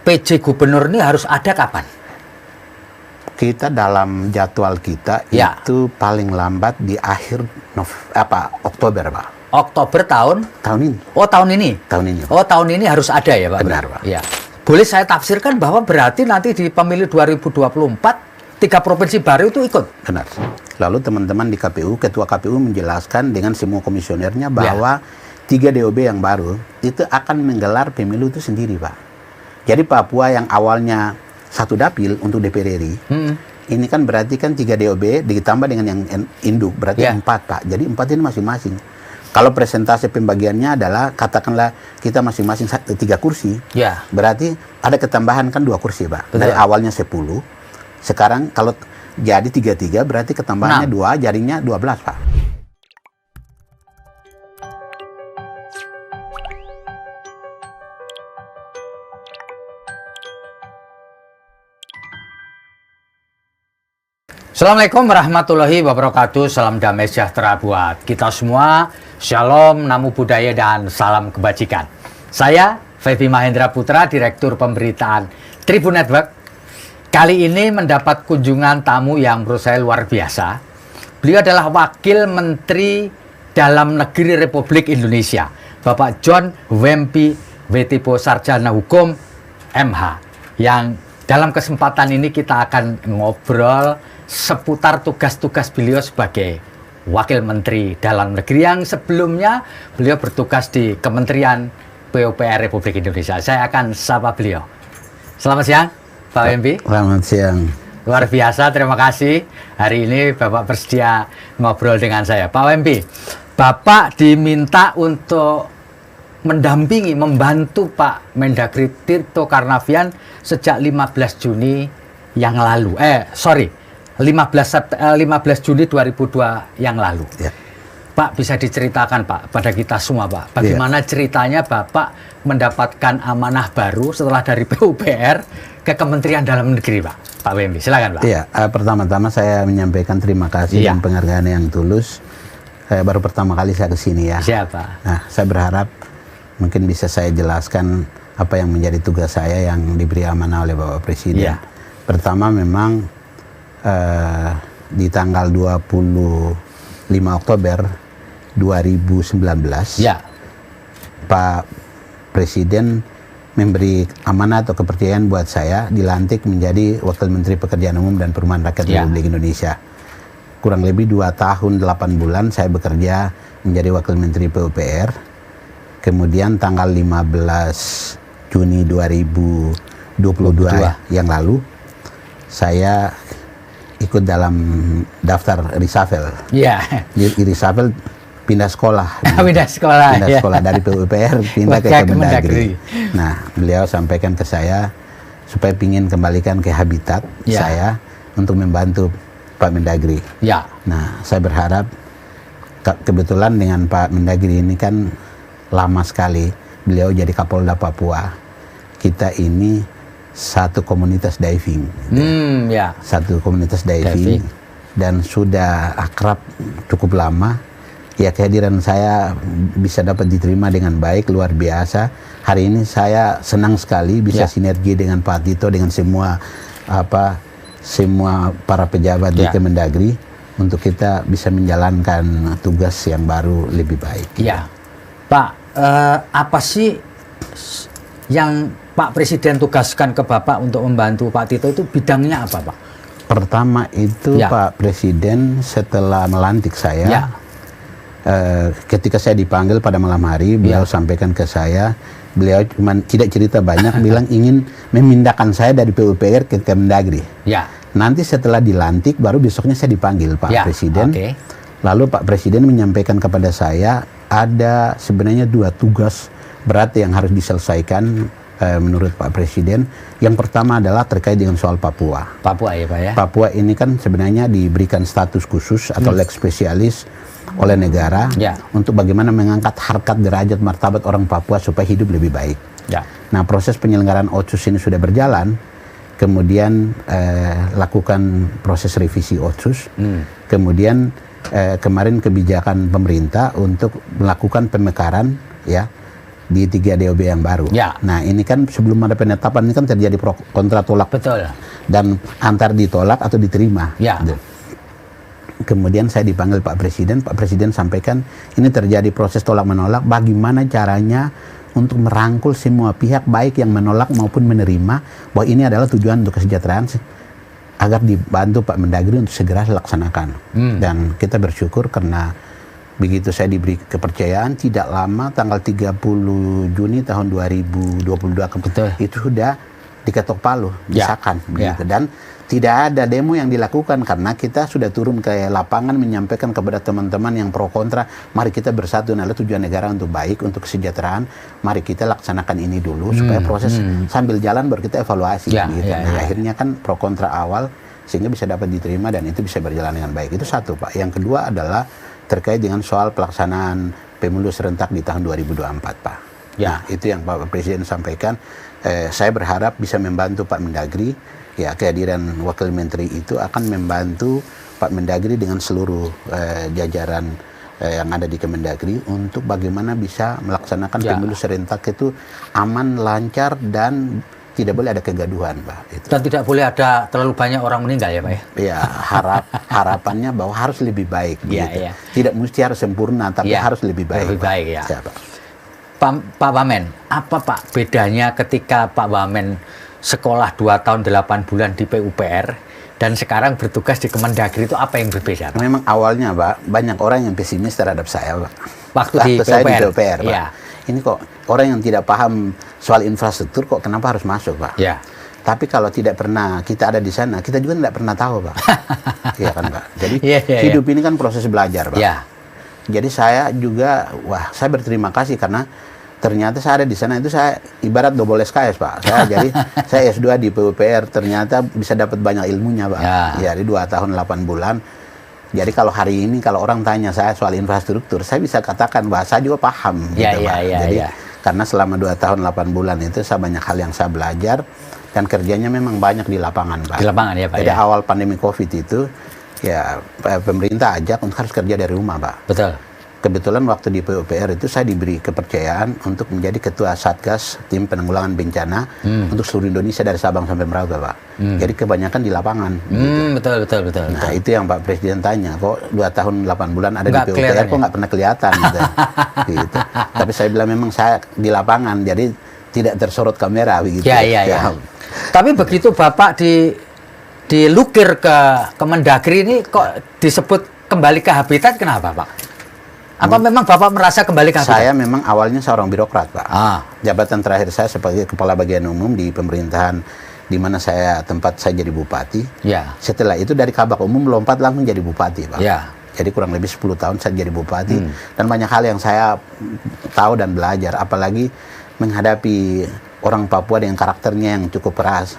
PJ Gubernur ini harus ada kapan? Kita dalam jadwal kita Ya. itu paling lambat di akhir Oktober, Pak. Oktober tahun Tahun ini. Oh, tahun ini. Tahun ini. Oh, tahun ini harus ada ya, Pak? Benar, Pak. Ya. Boleh saya tafsirkan bahwa berarti nanti di pemilu 2024 3 provinsi baru itu ikut. Benar. Lalu teman-teman di KPU, Ketua KPU menjelaskan dengan semua komisionernya bahwa 3 DOB yang baru itu akan menggelar pemilu itu sendiri, Pak. Jadi Papua yang awalnya 1 dapil untuk DPR RI, ini kan berarti kan 3 DOB ditambah dengan yang induk, berarti 4, Pak. Jadi 4 ini masing-masing. Kalau presentase pembagiannya adalah katakanlah kita masing-masing 3 kursi, berarti ada ketambahan kan 2 kursi, Pak. Betul. Dari awalnya 10, sekarang kalau jadi 3-3 berarti ketambahannya 2, jadinya 12, Pak. Assalamualaikum warahmatullahi wabarakatuh. Salam damai sejahtera buat kita semua. Shalom, namo buddhaya, dan salam kebajikan. Saya Feby Mahendra Putra, Direktur Pemberitaan Tribun Network. Kali ini mendapat kunjungan tamu yang menurut saya luar biasa. Beliau adalah Wakil Menteri Dalam Negeri Republik Indonesia, Bapak John Wempi Wetipo, Sarjana Hukum MH. Yang dalam kesempatan ini kita akan ngobrol seputar tugas-tugas beliau sebagai Wakil Menteri Dalam Negeri yang sebelumnya beliau bertugas di Kementerian PUPR Republik Indonesia. Saya akan sapa beliau. Selamat siang, Pak Wempi. Selamat siang. Luar biasa, terima kasih. Hari ini Bapak bersedia ngobrol dengan saya. Pak Wempi, Bapak diminta untuk mendampingi, membantu Pak Mendagri Tito Karnavian sejak 15 Juni yang lalu. 15 Juni 2002 yang lalu. Ya. Pak, bisa diceritakan Pak pada kita semua, Pak, bagaimana ceritanya Bapak mendapatkan amanah baru setelah dari PUPR ke Kementerian Dalam Negeri, Pak? Pak Wempi, silakan, Pak. Iya, pertama-tama saya menyampaikan terima kasih dan penghargaan yang tulus. Baru pertama kali saya ke sini ya. Siapa? Nah, saya berharap mungkin bisa saya jelaskan apa yang menjadi tugas saya yang diberi amanah oleh Bapak Presiden. Pertama memang di tanggal 25 Oktober 2019 Pak Presiden memberi amanah atau kepercayaan buat saya dilantik menjadi Wakil Menteri Pekerjaan Umum dan Perumahan Rakyat Republik Indonesia. Kurang lebih 2 tahun 8 bulan saya bekerja menjadi Wakil Menteri PUPR. Kemudian tanggal 15 Juni 2022 yang lalu saya ikut dalam daftar reshuffle. Di reshuffle pindah sekolah. Pindah sekolah dari PUPR pindah ke Kemendagri. Nah, beliau sampaikan ke saya supaya ingin kembalikan ke habitat saya untuk membantu Pak Mendagri. Nah, saya berharap kebetulan dengan Pak Mendagri ini kan lama sekali beliau jadi Kapolda Papua. Kita ini satu komunitas diving, satu komunitas diving, dan sudah akrab cukup lama. Ya, kehadiran saya bisa dapat diterima dengan baik, luar biasa. Hari ini saya senang sekali bisa sinergi dengan Pak Tito, dengan semua para pejabat di Kemendagri untuk kita bisa menjalankan tugas yang baru lebih baik. Pak, apa sih yang Pak Presiden tugaskan ke Bapak untuk membantu Pak Tito itu bidangnya apa, Pak? Pertama itu Pak Presiden setelah melantik saya, ketika saya dipanggil pada malam hari, beliau sampaikan ke saya, beliau cuma tidak cerita banyak, bilang ingin memindahkan saya dari PUPR ke Kemendagri. Nanti setelah dilantik, baru besoknya saya dipanggil Pak Presiden. Lalu Pak Presiden menyampaikan kepada saya, ada sebenarnya 2 tugas berat yang harus diselesaikan menurut Pak Presiden. Yang pertama adalah terkait dengan soal Papua. Papua ya Pak ya? Papua ini kan sebenarnya diberikan status khusus atau lex spesialis oleh negara untuk bagaimana mengangkat harkat derajat martabat orang Papua supaya hidup lebih baik. Nah, proses penyelenggaraan Otsus ini sudah berjalan. Kemudian lakukan proses revisi Otsus. Kemudian kemarin kebijakan pemerintah untuk melakukan pemekaran di 3 DOB yang baru. Ya. Nah ini kan sebelum ada penetapan ini kan terjadi pro kontra tolak. Betul. Dan antar ditolak atau diterima. Ya. Kemudian saya dipanggil Pak Presiden sampaikan ini terjadi proses tolak menolak, bagaimana caranya untuk merangkul semua pihak baik yang menolak maupun menerima bahwa ini adalah tujuan untuk kesejahteraan agar dibantu Pak Mendagri untuk segera dilaksanakan. Dan kita bersyukur karena begitu saya diberi kepercayaan tidak lama tanggal 30 Juni tahun 2022 itu sudah diketok palu, disahkan begitu. Dan tidak ada demo yang dilakukan karena kita sudah turun ke lapangan menyampaikan kepada teman-teman yang pro kontra, mari kita bersatu, adalah tujuan negara untuk baik, untuk kesejahteraan, mari kita laksanakan ini dulu supaya proses sambil jalan baru kita evaluasi. Akhirnya kan pro kontra awal sehingga bisa dapat diterima dan itu bisa berjalan dengan baik. Itu satu, Pak. Yang kedua adalah terkait dengan soal pelaksanaan pemilu serentak di tahun 2024, Pak. Nah, itu yang Pak Presiden sampaikan. Saya berharap bisa membantu Pak Mendagri. Ya, kehadiran Wakil Menteri itu akan membantu Pak Mendagri dengan seluruh jajaran yang ada di Kemendagri untuk bagaimana bisa melaksanakan pemilu serentak itu aman, lancar, dan tidak boleh ada kegaduhan, Pak. Itu. Dan tidak boleh ada terlalu banyak orang meninggal ya, Pak? Ya, harapannya bahwa harus lebih baik. Gitu. Tidak mesti harus sempurna, tapi harus lebih baik. Lebih baik, ya. Siapa? Pak Wamen, apa Pak bedanya ketika Pak Wamen sekolah 2 tahun 8 bulan di PUPR dan sekarang bertugas di Kemendagri, itu apa yang berbeda, Pak? Memang awalnya, Pak, banyak orang yang pesimis terhadap saya, Pak. Waktu di saya di PUPR, Pak. Ya. Ini kok orang yang tidak paham soal infrastruktur kok kenapa harus masuk, Pak? Ya. Tapi kalau tidak pernah kita ada di sana, kita juga tidak pernah tahu, Pak. Iya kan, Pak? Jadi hidup ini kan proses belajar, Pak. Ya. Jadi saya juga, saya berterima kasih karena ternyata saya ada di sana itu saya ibarat double SKS, Pak. Saya S2 di PUPR, ternyata bisa dapat banyak ilmunya, Pak. Jadi 2 tahun 8 bulan. Jadi kalau hari ini kalau orang tanya saya soal infrastruktur, saya bisa katakan bahwa saya juga paham gitu, Pak. Jadi karena selama 2 tahun 8 bulan itu saya banyak hal yang saya belajar dan kerjanya memang banyak di lapangan, Pak. Di lapangan ya, Pak. Jadi awal pandemi Covid itu ya pemerintah ajak untuk harus kerja dari rumah, Pak. Betul. Kebetulan waktu di PUPR itu saya diberi kepercayaan untuk menjadi ketua Satgas Tim Penanggulangan Bencana untuk seluruh Indonesia dari Sabang sampai Merauke, Pak. Jadi kebanyakan di lapangan. Betul. Nah, itu yang Pak Presiden tanya, kok 2 tahun 8 bulan ada di PUPR kok nggak pernah kelihatan gitu. Gitu. Tapi saya bilang memang saya di lapangan, jadi tidak tersorot kamera begitu. Ya. Tapi begitu Bapak dilukir ke Kemendagri ini kok disebut kembali ke habitat, kenapa, Pak? Apa memang Bapak merasa kembali ke habitat? Saya memang awalnya seorang birokrat, Pak. Jabatan terakhir saya sebagai Kepala Bagian Umum di pemerintahan di mana tempat saya jadi bupati. Ya. Setelah itu dari Kabak Umum lompat langsung jadi bupati, Pak. Ya. Jadi kurang lebih 10 tahun saya jadi bupati. Dan banyak hal yang saya tahu dan belajar. Apalagi menghadapi orang Papua dengan karakternya yang cukup keras.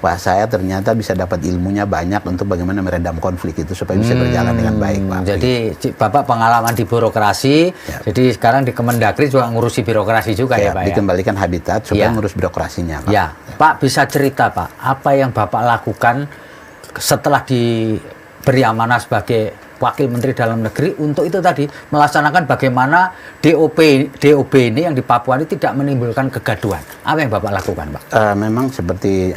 Wah, saya ternyata bisa dapat ilmunya banyak untuk bagaimana meredam konflik itu supaya bisa berjalan dengan baik, Pak. Jadi Bapak pengalaman di birokrasi, jadi sekarang di Kemendagri juga ngurusi birokrasi juga ya, Pak? Dikembalikan habitat supaya ngurus birokrasinya, Pak. Ya, Pak bisa cerita, Pak, apa yang Bapak lakukan setelah diberi amanah sebagai Wakil Menteri Dalam Negeri untuk itu tadi melaksanakan bagaimana DOB ini yang di Papua ini tidak menimbulkan kegaduhan. Apa yang Bapak lakukan, Pak? Memang seperti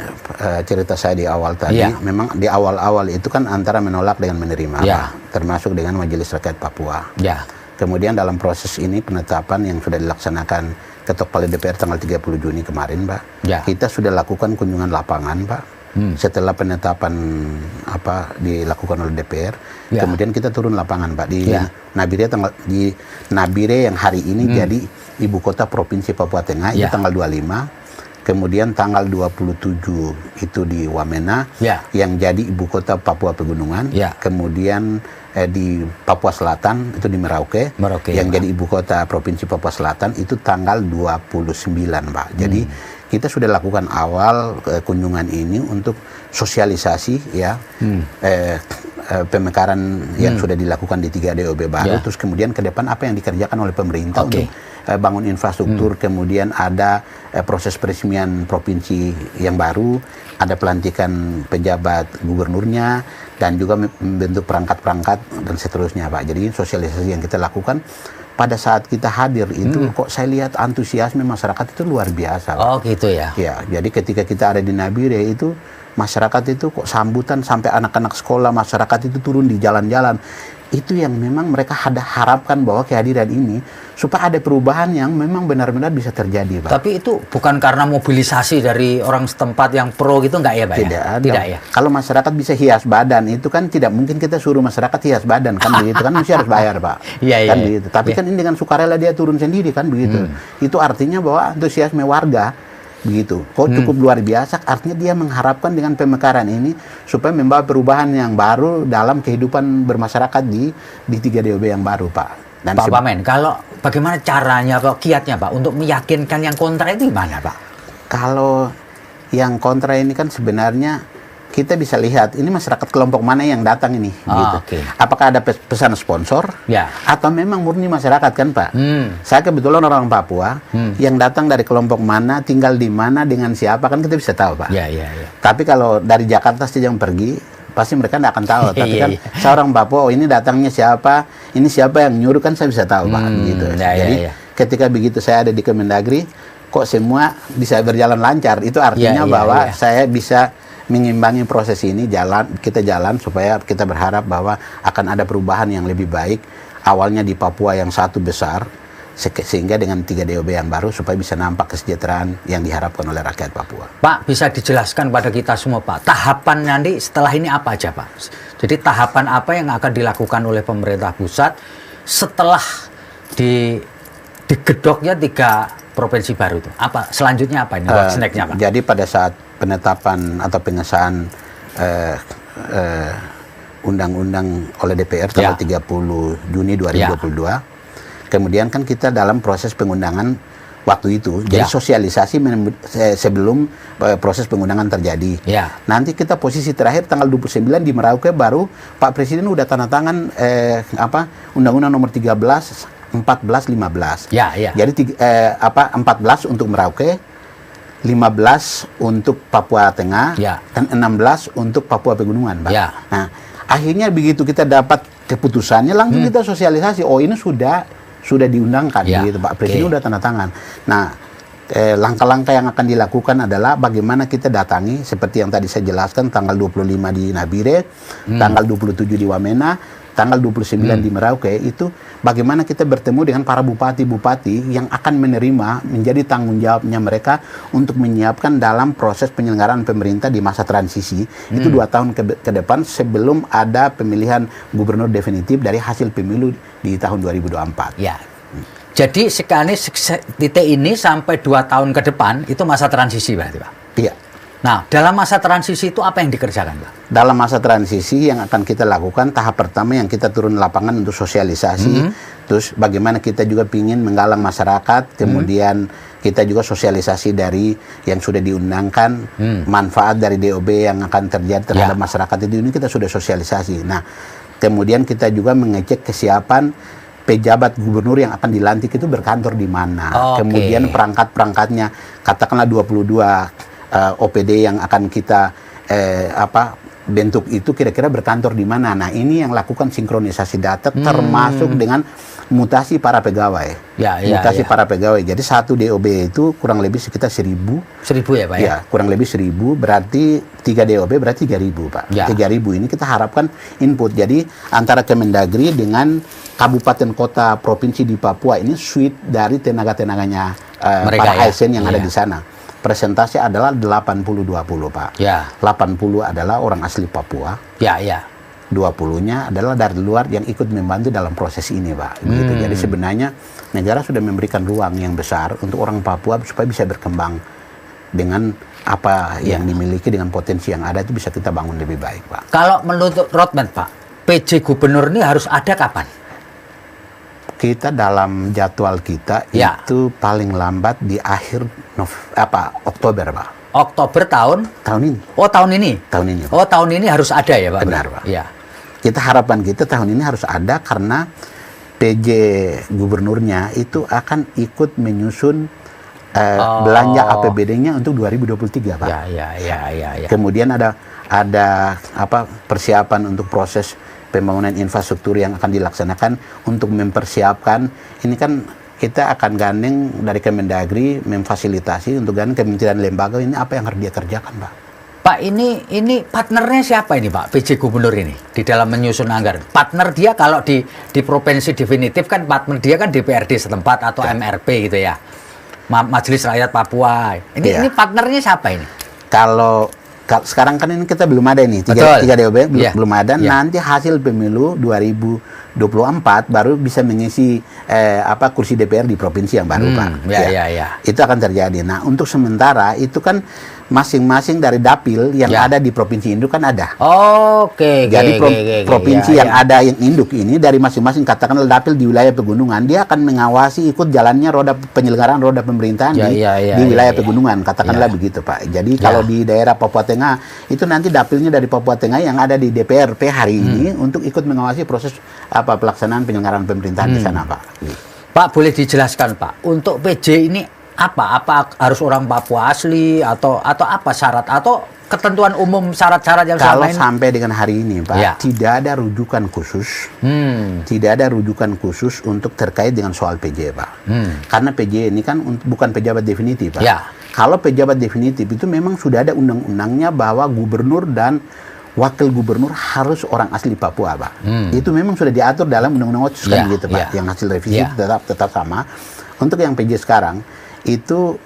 cerita saya di awal tadi, memang di awal-awal itu kan antara menolak dengan menerima, Pak, termasuk dengan Majelis Rakyat Papua. Kemudian dalam proses ini penetapan yang sudah dilaksanakan ketok palu DPR tanggal 30 Juni kemarin, Pak, kita sudah lakukan kunjungan lapangan, Pak. Setelah penetapan dilakukan oleh DPR, kemudian kita turun lapangan, Pak, di Nabire yang hari ini jadi ibu kota provinsi Papua Tengah itu tanggal 25, kemudian tanggal 27 itu di Wamena yang jadi ibu kota Papua Pegunungan, kemudian di Papua Selatan itu di Merauke yang jadi ibu kota provinsi Papua Selatan itu tanggal 29, Pak. Jadi kita sudah lakukan awal kunjungan ini untuk sosialisasi pemekaran yang sudah dilakukan di 3 DOB baru, terus kemudian ke depan apa yang dikerjakan oleh pemerintah untuk bangun infrastruktur, kemudian ada proses peresmian provinsi yang baru, ada pelantikan pejabat gubernurnya, dan juga membentuk perangkat-perangkat dan seterusnya, Pak. Jadi sosialisasi yang kita lakukan pada saat kita hadir itu kok saya lihat antusiasme masyarakat itu luar biasa. Pak. Oh gitu ya. Ya, jadi ketika kita ada di Nabire itu masyarakat itu kok sambutan sampai anak-anak sekolah, masyarakat itu turun di jalan-jalan. Itu yang memang mereka harapkan bahwa kehadiran ini supaya ada perubahan yang memang benar-benar bisa terjadi, Pak. Tapi itu bukan karena mobilisasi dari orang setempat yang pro gitu nggak ya, Pak? Tidak ya? ada. Tidak ya. Kalau masyarakat bisa hias badan itu kan tidak mungkin kita suruh masyarakat hias badan kan begitu kan mesti harus bayar, Pak. Iya, kan iya. begitu. Tapi ya. kan ini dengan sukarela dia turun sendiri kan begitu. Itu artinya bahwa antusiasme warga begitu. Kok cukup luar biasa, artinya dia mengharapkan dengan pemekaran ini supaya membawa perubahan yang baru dalam kehidupan bermasyarakat di 3DOB yang baru, Pak. Dan Pak Pamen, kalau bagaimana caranya, Pak, kiatnya, Pak, untuk meyakinkan yang kontra itu gimana, Pak? Kalau yang kontra ini kan sebenarnya kita bisa lihat ini masyarakat kelompok mana yang datang ini, gitu. Okay. Apakah ada pesan sponsor, atau memang murni masyarakat kan, Pak? Saya kebetulan orang Papua, yang datang dari kelompok mana, tinggal di mana, dengan siapa kan kita bisa tahu, Pak. Tapi kalau dari Jakarta saja yang pergi, pasti mereka tidak akan tahu. Tapi kan seorang Papua, oh ini datangnya siapa, ini siapa yang nyuruh kan saya bisa tahu, Pak. Gitu. Jadi ketika begitu saya ada di Kemendagri, kok semua bisa berjalan lancar. Itu artinya bahwa saya bisa mengimbangi proses ini, kita jalan supaya kita berharap bahwa akan ada perubahan yang lebih baik. Awalnya di Papua yang satu besar, sehingga dengan 3DOB yang baru supaya bisa nampak kesejahteraan yang diharapkan oleh rakyat Papua. Pak, bisa dijelaskan pada kita semua, Pak, tahapan nanti setelah ini apa aja, Pak? Jadi tahapan apa yang akan dilakukan oleh pemerintah pusat setelah digedoknya 3 provinsi baru itu? Apa selanjutnya, apa ini snacknya, Pak? Jadi pada saat penetapan atau pengesahan undang-undang oleh DPR tanggal 30 Juni 2022, kemudian kan kita dalam proses pengundangan waktu itu, jadi sosialisasi sebelum proses pengundangan terjadi. Nanti kita posisi terakhir tanggal 29 di Merauke, baru Pak Presiden udah tanda tangan Undang-Undang nomor 13, 14, 15. Jadi 14 untuk Merauke, 15 untuk Papua Tengah, dan 16 untuk Papua Pegunungan, Pak. Nah, akhirnya begitu kita dapat keputusannya, langsung kita sosialisasi. Oh, ini sudah diundangkan, gitu, Pak Presiden udah tanda tangan. Nah, langkah-langkah yang akan dilakukan adalah bagaimana kita datangi, seperti yang tadi saya jelaskan, tanggal 25 di Nabire, tanggal 27 di Wamena, tanggal 29 di Merauke, itu bagaimana kita bertemu dengan para bupati-bupati yang akan menerima menjadi tanggung jawabnya mereka untuk menyiapkan dalam proses penyelenggaraan pemerintah di masa transisi. Itu 2 tahun ke depan sebelum ada pemilihan gubernur definitif dari hasil pemilu di tahun 2024. Jadi sekali titik ini sampai 2 tahun ke depan itu masa transisi berarti, Pak? Iya. Nah, dalam masa transisi itu apa yang dikerjakan, Pak? Dalam masa transisi yang akan kita lakukan, tahap pertama yang kita turun lapangan untuk sosialisasi, terus bagaimana kita juga ingin menggalang masyarakat, kemudian kita juga sosialisasi dari yang sudah diundangkan, manfaat dari DOB yang akan terjadi terhadap masyarakat itu, ini kita sudah sosialisasi. Nah, kemudian kita juga mengecek kesiapan pejabat gubernur yang akan dilantik itu berkantor di mana, kemudian perangkat-perangkatnya, katakanlah 22 OPD yang akan kita bentuk itu kira-kira berkantor di mana. Nah, ini yang lakukan sinkronisasi data termasuk dengan mutasi para pegawai. Para pegawai. Jadi satu DOB itu kurang lebih sekitar 1.000 ya, Pak? Ya, kurang lebih 1.000, berarti 3 DOB berarti 3.000, Pak. 3.000 ini kita harapkan input. Jadi antara Kemendagri dengan kabupaten kota provinsi di Papua ini suite dari tenaga-tenaganya para ASN yang ada di sana. Presentasi adalah 80-20, Pak. 80 adalah orang asli Papua. 20-nya adalah dari luar yang ikut membantu dalam proses ini, Pak. Gitu. Jadi sebenarnya negara sudah memberikan ruang yang besar untuk orang Papua supaya bisa berkembang dengan apa yang dimiliki, dengan potensi yang ada itu bisa kita bangun lebih baik, Pak. Kalau menurut roadmap, Pak, PJ Gubernur ini harus ada kapan? Kita dalam jadwal kita itu paling lambat di akhir Oktober, Pak. Oktober tahun ini. Oh, tahun ini. Tahun ini. Oh, tahun ini harus ada ya, Pak. Benar, Pak. Kita harapan kita tahun ini harus ada karena PJ gubernurnya itu akan ikut menyusun belanja APBD-nya untuk 2023, Pak. Kemudian ada persiapan untuk proses pembangunan infrastruktur yang akan dilaksanakan untuk mempersiapkan. Ini kan kita akan gandeng dari Kemendagri memfasilitasi untuk gandeng kementerian lembaga ini apa yang harus dia kerjakan, Pak. Pak, ini partnernya siapa ini, Pak? PJ Gubernur ini di dalam menyusun anggaran. Partner dia kalau di provinsi definitif kan partner dia kan DPRD setempat atau MRP gitu ya. Majelis Rakyat Papua. Ini partnernya siapa ini? Kalau sekarang kan ini kita belum ada ini tiga DOB belum ada. Nanti hasil pemilu 2024 baru bisa mengisi kursi DPR di provinsi yang baru, Pak. Itu akan terjadi. Nah, untuk sementara itu kan masing-masing dari dapil yang ada di provinsi induk kan ada. Jadi provinsi yang ada yang induk ini dari masing-masing katakanlah dapil di wilayah pegunungan, dia akan mengawasi ikut jalannya roda penyelenggaraan roda pemerintahan di wilayah pegunungan, katakanlah begitu, Pak. Jadi kalau di daerah Papua Tengah itu nanti dapilnya dari Papua Tengah yang ada di DPRP hari ini untuk ikut mengawasi proses pelaksanaan penyelenggaraan pemerintahan di sana, Pak. Pak, boleh dijelaskan, Pak, untuk PJ ini apa harus orang Papua asli atau apa syarat atau ketentuan umum syarat-syarat yang kalau sampai dengan hari ini, Pak, tidak ada rujukan khusus, tidak ada rujukan khusus untuk terkait dengan soal PJ, Pak. Karena PJ ini kan bukan pejabat definitif, Pak. Kalau pejabat definitif itu memang sudah ada undang-undangnya bahwa gubernur dan wakil gubernur harus orang asli Papua, Pak. Itu memang sudah diatur dalam undang-undang Otsus kan gitu, Pak. Yang hasil revisi tetap sama. Untuk yang PJ sekarang itu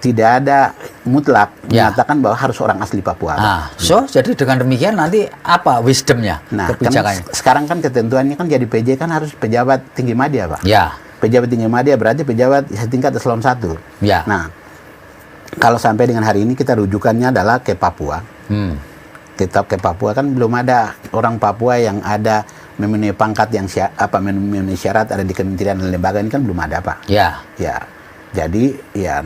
tidak ada mutlak menyatakan bahwa harus orang asli Papua. Jadi dengan demikian nanti apa wisdomnya? Nah, kan sekarang kan ketentuannya kan jadi PJ kan harus pejabat tinggi madya, Pak. Pejabat tinggi madya berarti pejabat setingkat eselon 1. Nah, kalau sampai dengan hari ini kita rujukannya adalah ke Papua. Tetap ke Papua kan belum ada orang Papua yang ada memenuhi pangkat yang memenuhi syarat ada di kementerian dan lembaga ini kan belum ada, Pak. Jadi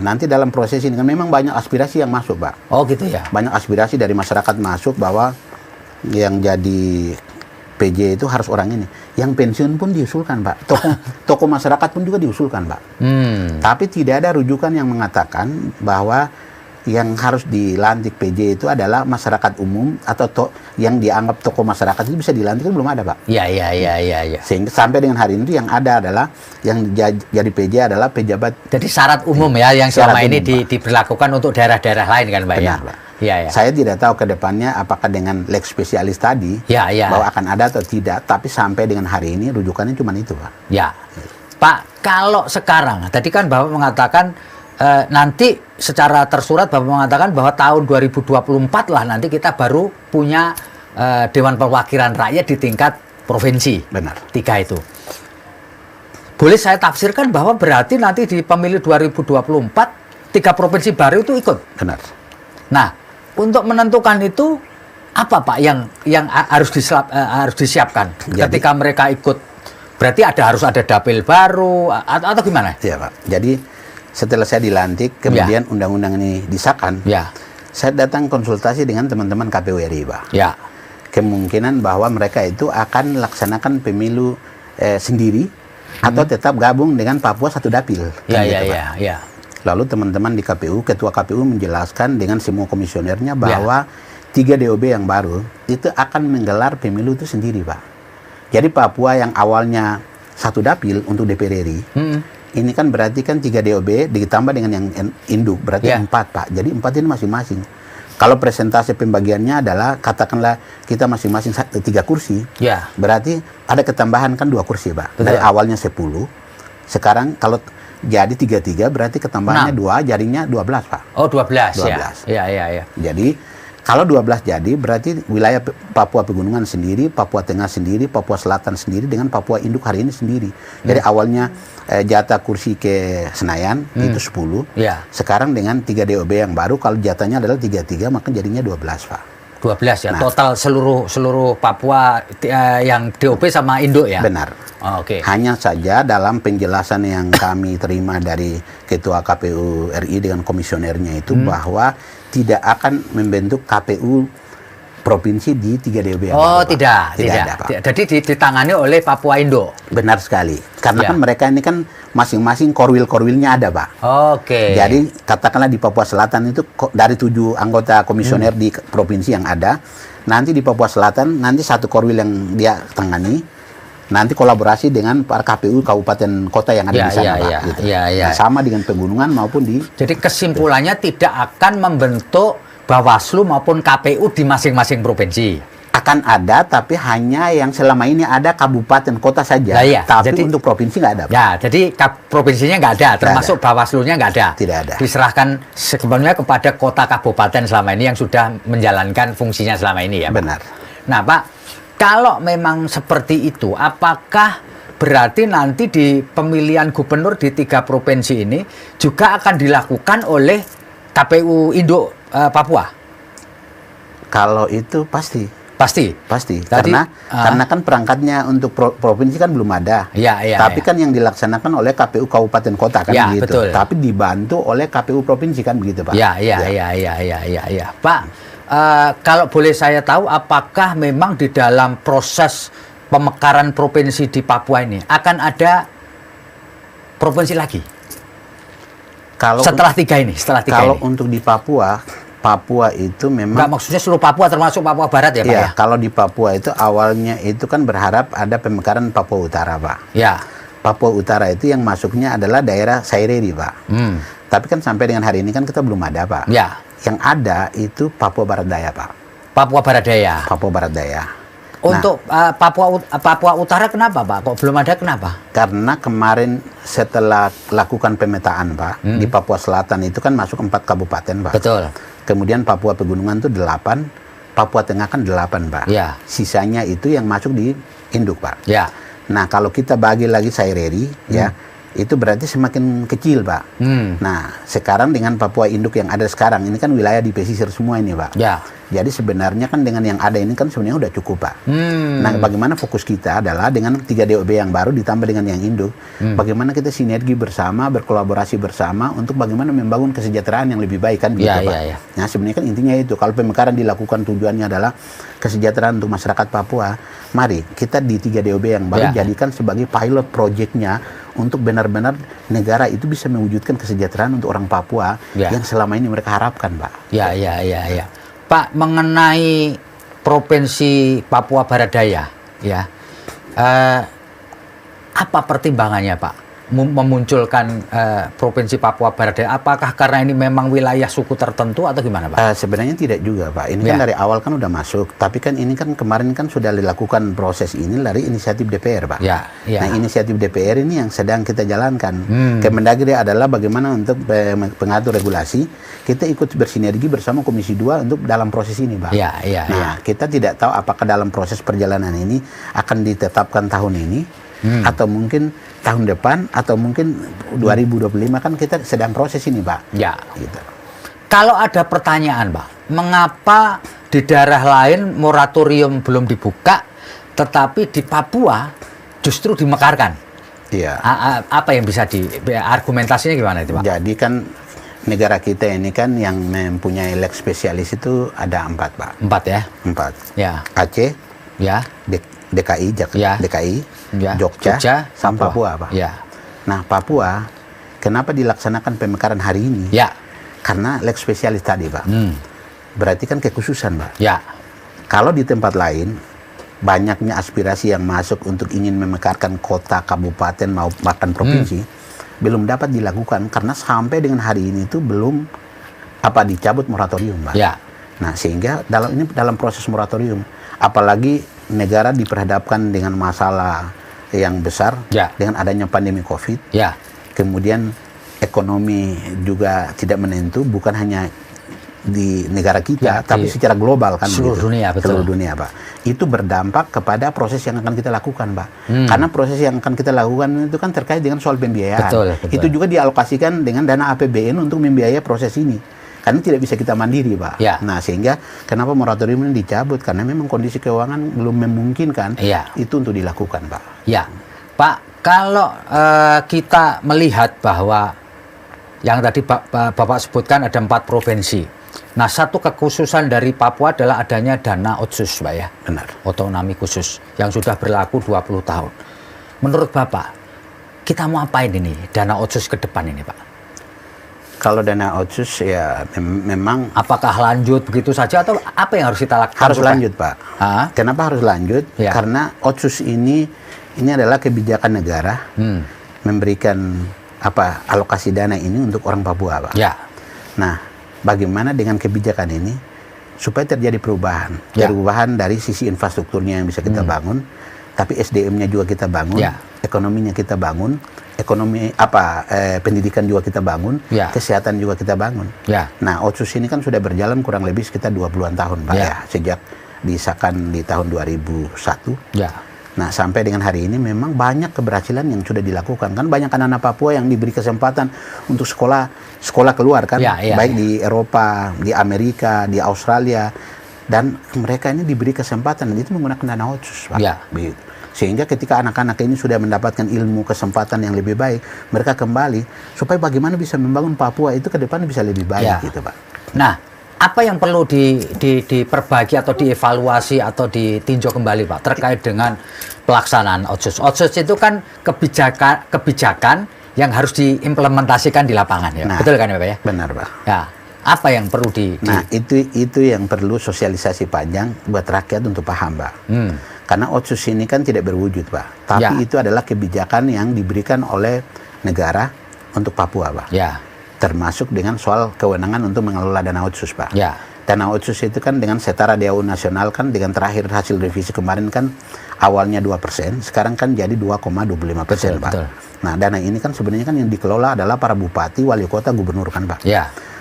nanti dalam proses ini kan memang banyak aspirasi yang masuk, Pak. Gitu ya. Banyak aspirasi dari masyarakat masuk bahwa yang jadi PJ itu harus orang ini. Yang pensiun pun diusulkan, Pak. Tokoh masyarakat pun juga diusulkan, Pak. Tapi tidak ada rujukan yang mengatakan bahwa yang harus dilantik PJ itu adalah masyarakat umum atau yang dianggap tokoh masyarakat itu bisa dilantik kan belum ada, Pak. Sehingga sampai dengan hari ini yang ada adalah yang jadi PJ adalah pejabat. Jadi syarat umum ya yang selama ini diberlakukan untuk daerah-daerah lain kan, Pak. Benar, Pak. Saya tidak tahu ke depannya apakah dengan lex spesialis tadi bahwa akan ada atau tidak, tapi sampai dengan hari ini rujukannya cuma itu, Pak. Pak, kalau sekarang tadi kan Bapak mengatakan nanti secara tersurat Bapak mengatakan bahwa tahun 2024 lah nanti kita baru punya Dewan Perwakilan Rakyat di tingkat provinsi. Benar. 3 itu. Boleh saya tafsirkan bahwa berarti nanti di pemilu 2024 3 provinsi baru itu ikut. Benar. Nah, untuk menentukan itu apa, Pak, yang harus disiapkan ketika mereka ikut? Berarti harus ada dapil baru atau gimana? Iya, Pak. Jadi setelah saya dilantik, kemudian undang-undang ini disahkan, saya datang konsultasi dengan teman-teman KPU RI, Pak. Kemungkinan bahwa mereka itu akan laksanakan pemilu sendiri atau tetap gabung dengan Papua satu dapil. Lalu teman-teman di KPU, ketua KPU menjelaskan dengan semua komisionernya bahwa 3 DOB yang baru itu akan menggelar pemilu itu sendiri, Pak. Jadi Papua yang awalnya satu dapil untuk DPR RI, ini kan berarti kan 3 DOB ditambah dengan yang induk, berarti 4, Pak. Jadi 4 ini masing-masing. Kalau presentasi pembagiannya adalah, katakanlah kita masing-masing 3 kursi, berarti ada ketambahan kan 2 kursi, Pak. Dari awalnya 10, sekarang kalau jadi 3-3 berarti ketambahannya 2, jadinya 12, Pak. 12. Jadi kalau 12 jadi berarti wilayah Papua Pegunungan sendiri, Papua Tengah sendiri, Papua Selatan sendiri dengan Papua Induk hari ini sendiri. Jadi awalnya jatah kursi ke Senayan itu 10. Sekarang dengan 3 DOB yang baru kalau jatahnya adalah 3-3 maka jadinya 12, Pak. 12 ya. Nah, total seluruh Papua yang DOB sama Induk ya. Benar. Hanya saja dalam penjelasan yang kami terima dari Ketua KPU RI dengan komisionernya itu bahwa tidak akan membentuk KPU provinsi di 3 DOB yang Oh, baru, tidak ada, Pak. Jadi ditangani oleh Papua Indo. Benar sekali. Karena Ya. kan mereka ini kan masing-masing korwil-korwilnya ada, Pak. Oke. Jadi katakanlah di Papua Selatan itu dari 7 anggota komisioner di provinsi yang ada, nanti di Papua Selatan nanti satu korwil yang dia tangani, nanti kolaborasi dengan para KPU kabupaten kota yang ada di sana, Pak. Gitu. Nah, sama dengan pegunungan maupun di. Jadi kesimpulannya tidak akan membentuk Bawaslu maupun KPU di masing-masing provinsi. Akan ada, tapi hanya yang selama ini ada kabupaten kota saja. Nah, iya. Tapi Jadi, untuk provinsi nggak ada, Pak. Ya, jadi provinsinya nggak ada, termasuk Bawaslu-nya nggak ada. Tidak ada. Diserahkan sebenarnya kepada kota kabupaten selama ini yang sudah menjalankan fungsinya selama ini ya, Pak? Benar. Nah, Pak, kalau memang seperti itu, apakah berarti nanti di pemilihan gubernur di 3 provinsi ini juga akan dilakukan oleh KPU Indo Papua? Kalau itu pasti. Pasti. Tadi, karena kan perangkatnya untuk provinsi kan belum ada. Tapi kan yang dilaksanakan oleh KPU kabupaten kota kan begitu. Betul. Tapi dibantu oleh KPU provinsi kan begitu, Pak. Iya. Pak, kalau boleh saya tahu, apakah memang di dalam proses pemekaran provinsi di Papua ini akan ada provinsi lagi? Setelah tiga ini. Untuk di Papua itu memang. Enggak, maksudnya seluruh Papua termasuk Papua Barat ya, Pak? Iya, kalau di Papua itu awalnya itu kan berharap ada pemekaran Papua Utara, Pak. Ya. Papua Utara itu yang masuknya adalah daerah Saireri, Pak. Tapi kan sampai dengan hari ini kan kita belum ada, Pak. Ya. Yang ada itu Papua Barat Daya, Pak. Papua Barat Daya. Papua Barat Daya. Untuk Papua Utara kenapa, Pak? Kok belum ada, kenapa? Karena kemarin setelah lakukan pemetaan, Pak, di Papua Selatan itu kan masuk 4 kabupaten, Pak. Betul. Kemudian Papua Pegunungan itu 8, Papua Tengah kan 8, Pak. Ya. Sisanya itu yang masuk di induk, Pak. Ya. Nah, kalau kita bagi lagi Saireri, ya, itu berarti semakin kecil, Pak. Nah, sekarang dengan Papua induk yang ada sekarang, ini kan wilayah di pesisir semua ini, Pak. Ya. Jadi sebenarnya kan dengan yang ada ini kan sebenarnya udah cukup, Pak. Nah, bagaimana fokus kita adalah dengan 3 DOB yang baru ditambah dengan yang induk, bagaimana kita sinergi bersama, berkolaborasi bersama untuk bagaimana membangun kesejahteraan yang lebih baik kan gitu, Pak. Nah, sebenarnya kan intinya itu. Kalau pemekaran dilakukan tujuannya adalah kesejahteraan untuk masyarakat Papua, mari kita di 3 DOB yang baru jadikan sebagai pilot projectnya untuk benar-benar negara itu bisa mewujudkan kesejahteraan untuk orang Papua yang selama ini mereka harapkan, Pak. Ya. Pak, mengenai Provinsi Papua Barat Daya, ya, apa pertimbangannya, Pak, memunculkan Provinsi Papua Barat Daya? Apakah karena ini memang wilayah suku tertentu atau gimana, Pak? Sebenarnya tidak juga, Pak. Ini kan dari awal kan udah masuk, tapi kan ini kan kemarin kan sudah dilakukan proses ini dari inisiatif DPR, Pak. Nah, inisiatif DPR ini yang sedang kita jalankan. Kemendagri adalah bagaimana untuk pengatur regulasi, kita ikut bersinergi bersama Komisi 2 untuk dalam proses ini, Pak. Nah, kita tidak tahu apakah dalam proses perjalanan ini akan ditetapkan tahun ini, atau mungkin tahun depan, atau mungkin 2025, kan kita sedang proses ini, Pak. Gitu. Kalau ada pertanyaan, Pak, mengapa di daerah lain moratorium belum dibuka, tetapi di Papua justru dimekarkan? Apa yang bisa argumentasinya gimana itu, Pak? Jadi kan negara kita ini kan yang mempunyai lex spesialis itu ada 4, Pak. 4 ya? 4. Ya. Aceh, DKI, Jogja, sama Papua, Pak. Nah, Papua, kenapa dilaksanakan pemekaran hari ini? Karena lex spesialis tadi, Pak. Berarti kan kekhususan, Pak. Kalau di tempat lain, banyaknya aspirasi yang masuk untuk ingin memekarkan kota, kabupaten, maupun provinsi, belum dapat dilakukan karena sampai dengan hari ini itu belum dicabut moratorium, Pak. Nah, sehingga dalam proses moratorium, apalagi negara diperhadapkan dengan masalah yang besar dengan adanya pandemi COVID, kemudian ekonomi juga tidak menentu, bukan hanya di negara kita, tapi secara global kan, seluruh dunia, betul. Seluruh dunia, Pak. Itu berdampak kepada proses yang akan kita lakukan, Pak. Karena proses yang akan kita lakukan itu kan terkait dengan soal pembiayaan. Betul. Itu juga dialokasikan dengan dana APBN untuk membiayai proses ini. Karena tidak bisa kita mandiri, Pak. Nah, sehingga kenapa moratorium ini dicabut? Karena memang kondisi keuangan belum memungkinkan itu untuk dilakukan, Pak. Pak, kalau kita melihat bahwa yang tadi Bapak sebutkan ada 4 provinsi. Nah, satu kekhususan dari Papua adalah adanya dana otsus, Pak ya. Benar. Otonomi khusus yang sudah berlaku 20 tahun. Menurut Bapak, kita mau apain ini dana otsus ke depan ini, Pak? Kalau dana otsus ya memang, apakah lanjut begitu saja atau apa yang harus kita lakukan? Harus lanjut, Pak. Kenapa harus lanjut? Ya. Karena otsus ini adalah kebijakan negara memberikan alokasi dana ini untuk orang Papua, Pak. Ya. Nah, bagaimana dengan kebijakan ini supaya terjadi perubahan? Ya. Perubahan dari sisi infrastrukturnya yang bisa kita bangun, tapi SDM-nya juga kita bangun, ekonominya kita bangun, pendidikan juga kita bangun, kesehatan juga kita bangun. Nah, otsus ini kan sudah berjalan kurang lebih sekitar 20-an tahun, Pak, ya, sejak disahkan di tahun 2001. Nah, sampai dengan hari ini memang banyak keberhasilan yang sudah dilakukan. Kan banyak anak-anak Papua yang diberi kesempatan untuk sekolah keluar kan, baik di Eropa, di Amerika, di Australia, dan mereka ini diberi kesempatan, dan itu menggunakan dana otsus, Pak. Begitu. Sehingga ketika anak-anak ini sudah mendapatkan ilmu, kesempatan yang lebih baik, mereka kembali supaya bagaimana bisa membangun Papua itu ke depan bisa lebih baik, gitu, Pak. Nah, apa yang perlu diperbaiki atau dievaluasi atau ditinjau kembali, Pak, terkait dengan pelaksanaan otsus? Otsus itu kan kebijakan yang harus diimplementasikan di lapangan, ya. Betul kan, Pak ya? Benar, Pak. Ya. Apa yang perlu Nah, itu yang perlu sosialisasi panjang buat rakyat untuk paham, Pak. Karena otsus ini kan tidak berwujud, Pak. Tapi itu adalah kebijakan yang diberikan oleh negara untuk Papua, Pak. Termasuk dengan soal kewenangan untuk mengelola dana otsus, Pak. Dana otsus itu kan dengan setara DAU nasional kan, dengan terakhir hasil revisi kemarin kan awalnya 2%, sekarang kan jadi 2,25%, Pak. Betul. Nah, dana ini kan sebenarnya kan yang dikelola adalah para bupati, wali kota, gubernur kan, Pak.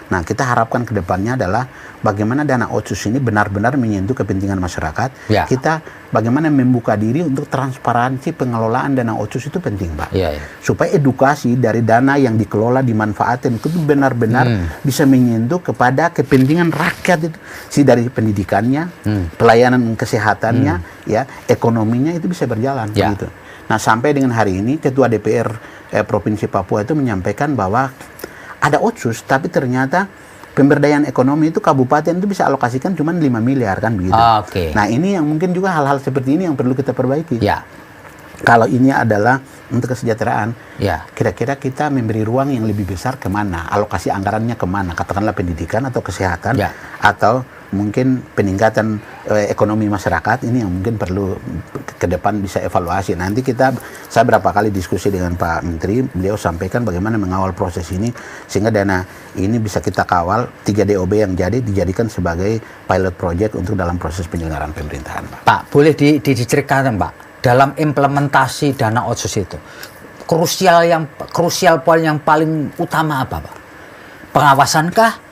Nah, kita harapkan ke depannya adalah bagaimana dana otsus ini benar-benar menyentuh kepentingan masyarakat. Kita bagaimana membuka diri untuk transparansi pengelolaan dana otsus itu penting, Pak. Supaya edukasi dari dana yang dikelola, dimanfaatkan itu benar-benar bisa menyentuh kepada kepentingan rakyat itu. Dari pendidikannya, pelayanan kesehatannya, ya, ekonominya itu bisa berjalan. Gitu. Nah, sampai dengan hari ini Ketua DPR Provinsi Papua itu menyampaikan bahwa ada otsus, tapi ternyata pemberdayaan ekonomi itu kabupaten itu bisa alokasikan cuma 5 miliar kan begitu. Nah, ini yang mungkin juga hal-hal seperti ini yang perlu kita perbaiki. Kalau ini adalah untuk kesejahteraan, kira-kira kita memberi ruang yang lebih besar kemana? Alokasi anggarannya kemana? Katakanlah pendidikan atau kesehatan, atau mungkin peningkatan ekonomi masyarakat, ini yang mungkin perlu ke depan bisa evaluasi. Nanti saya berapa kali diskusi dengan Pak Menteri, beliau sampaikan bagaimana mengawal proses ini sehingga dana ini bisa kita kawal, 3 DOB yang dijadikan sebagai pilot project untuk dalam proses penyelenggaraan pemerintahan, Pak. Pak, boleh diceritakan, Pak, dalam implementasi dana otsus itu krusial poin yang paling utama apa, Pak? Pengawasankah?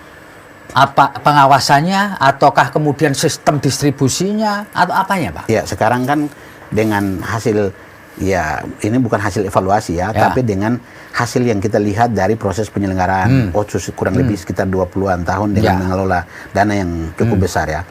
Apa pengawasannya, ataukah kemudian sistem distribusinya, atau apanya, Pak? Ya, sekarang kan dengan hasil, ya ini bukan hasil evaluasi tapi dengan hasil yang kita lihat dari proses penyelenggaraan otsus kurang lebih sekitar 20-an tahun dengan mengelola dana yang cukup besar, ya.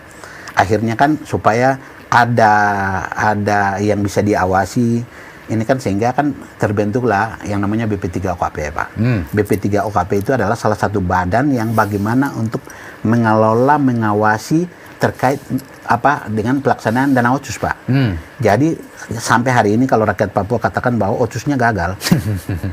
Akhirnya kan supaya ada yang bisa diawasi. Ini kan sehingga kan terbentuklah yang namanya BP3OKP, Pak. BP3OKP itu adalah salah satu badan yang bagaimana untuk mengelola, mengawasi terkait dengan pelaksanaan dana otsus, Pak. Jadi sampai hari ini kalau rakyat Papua katakan bahwa otsusnya gagal,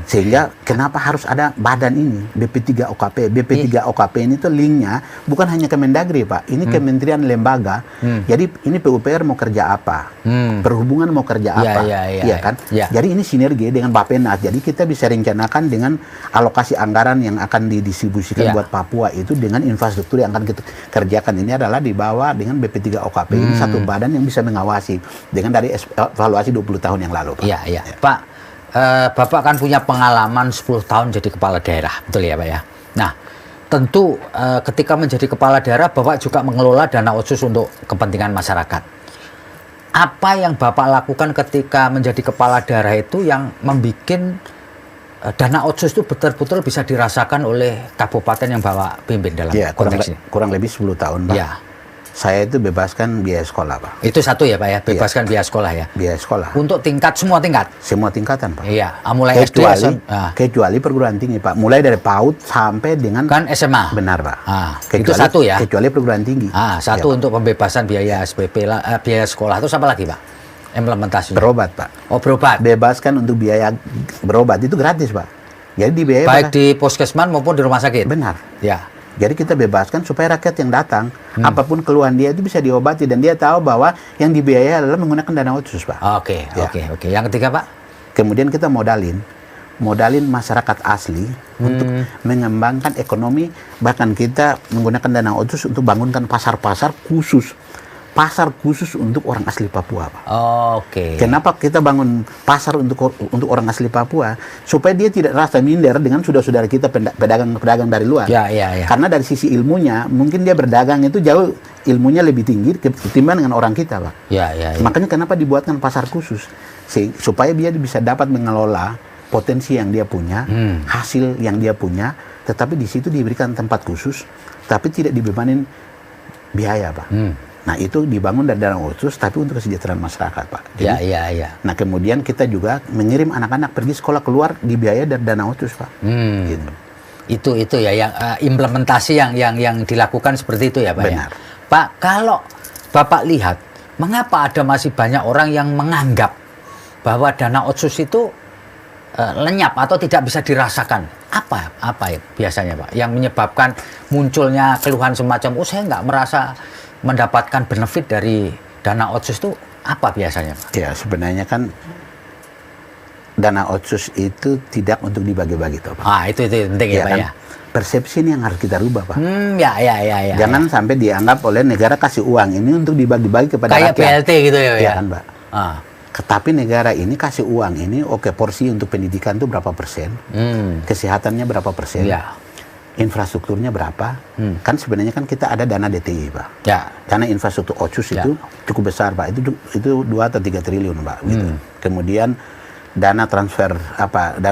sehingga kenapa harus ada badan ini BP3OKP? BP3OKP ini tuh linknya bukan hanya Kemendagri, Pak. Ini kementerian lembaga. Jadi ini PUPR mau kerja apa? Perhubungan mau kerja apa? Iya kan? Jadi ini sinergi dengan Bappenas. Jadi kita bisa rencanakan dengan alokasi anggaran yang akan didistribusikan buat Papua itu dengan infrastruktur yang akan kita kerjakan. Ini adalah dibawa dengan BP3OKP. Ini satu badan yang bisa mengawasi dengan dari evaluasi 20 tahun yang lalu, Pak. Iya. Pak, Bapak kan punya pengalaman 10 tahun jadi kepala daerah, betul ya, Pak ya? Nah, tentu ketika menjadi kepala daerah, Bapak juga mengelola dana otsus untuk kepentingan masyarakat. Apa yang Bapak lakukan ketika menjadi kepala daerah itu yang membuat dana otsus itu betul-betul bisa dirasakan oleh kabupaten yang Bapak pimpin dalam konteks ini? Kurang lebih 10 tahun, Pak. Saya itu bebaskan biaya sekolah, Pak. Itu satu ya, Pak ya, bebaskan biaya sekolah ya. Biaya sekolah. Untuk semua tingkat. Semua tingkatan, Pak. Iya, mulai SD, kecuali perguruan tinggi, Pak. Mulai dari PAUD sampai dengan kan SMA. Benar, Pak. Itu satu ya. Kecuali perguruan tinggi. Satu ya, untuk pembebasan biaya SPP, biaya sekolah. Terus apa lagi, Pak? Implementasi. Berobat, Pak. Oh, berobat. Bebaskan untuk biaya berobat itu gratis, Pak. Jadi di biaya baik di puskesmas maupun di rumah sakit. Benar. Ya. Jadi kita bebaskan supaya rakyat yang datang, apapun keluhan dia itu bisa diobati dan dia tahu bahwa yang dibiayai adalah menggunakan dana otsus, Pak. Oke. Yang ketiga, Pak? Kemudian kita modalin masyarakat asli untuk mengembangkan ekonomi, bahkan kita menggunakan dana otsus untuk bangunkan pasar-pasar khusus. Pasar khusus untuk orang asli Papua, Pak. Oke. Kenapa kita bangun pasar untuk orang asli Papua? Supaya dia tidak rasa minder dengan saudara-saudara kita pedagang-pedagang dari luar. Ya. Karena dari sisi ilmunya, mungkin dia berdagang itu jauh ilmunya lebih tinggi ketimbang dengan orang kita, Pak. Ya. Makanya kenapa dibuatkan pasar khusus? Supaya dia bisa dapat mengelola potensi yang dia punya, hasil yang dia punya, tetapi di situ diberikan tempat khusus, tapi tidak dibebanin biaya, Pak. Nah, itu dibangun dari dana otsus, tapi untuk kesejahteraan masyarakat, Pak. Jadi, ya. Nah, kemudian kita juga mengirim anak-anak pergi sekolah keluar dibiayai dari dana otsus, Pak. Gitu. Itu ya, yang implementasi yang dilakukan seperti itu ya, Pak. Benar. Ya? Pak, kalau Bapak lihat, mengapa ada masih banyak orang yang menganggap bahwa dana otsus itu lenyap atau tidak bisa dirasakan? Apa ya biasanya, Pak, yang menyebabkan munculnya keluhan semacam, saya nggak merasa mendapatkan benefit dari dana otsus itu apa biasanya, Pak? Ya, sebenarnya kan dana otsus itu tidak untuk dibagi-bagi, toh, Pak. Itu penting ya, Pak kan? Ya. Persepsi ini yang harus kita rubah, Pak. Ya. Jangan sampai dianggap oleh negara kasih uang ini untuk dibagi-bagi kepada kayak rakyat. BLT gitu ya, ya kan, Pak? Tetapi negara ini kasih uang ini, porsi untuk pendidikan itu berapa persen, kesehatannya berapa persen, infrastrukturnya berapa, kan sebenarnya kan kita ada dana DTI, Pak. Ya. Karena infrastruktur otsus itu cukup besar, Pak. Itu 2 atau 3 triliun, Pak. Gitu. Kemudian dana transfer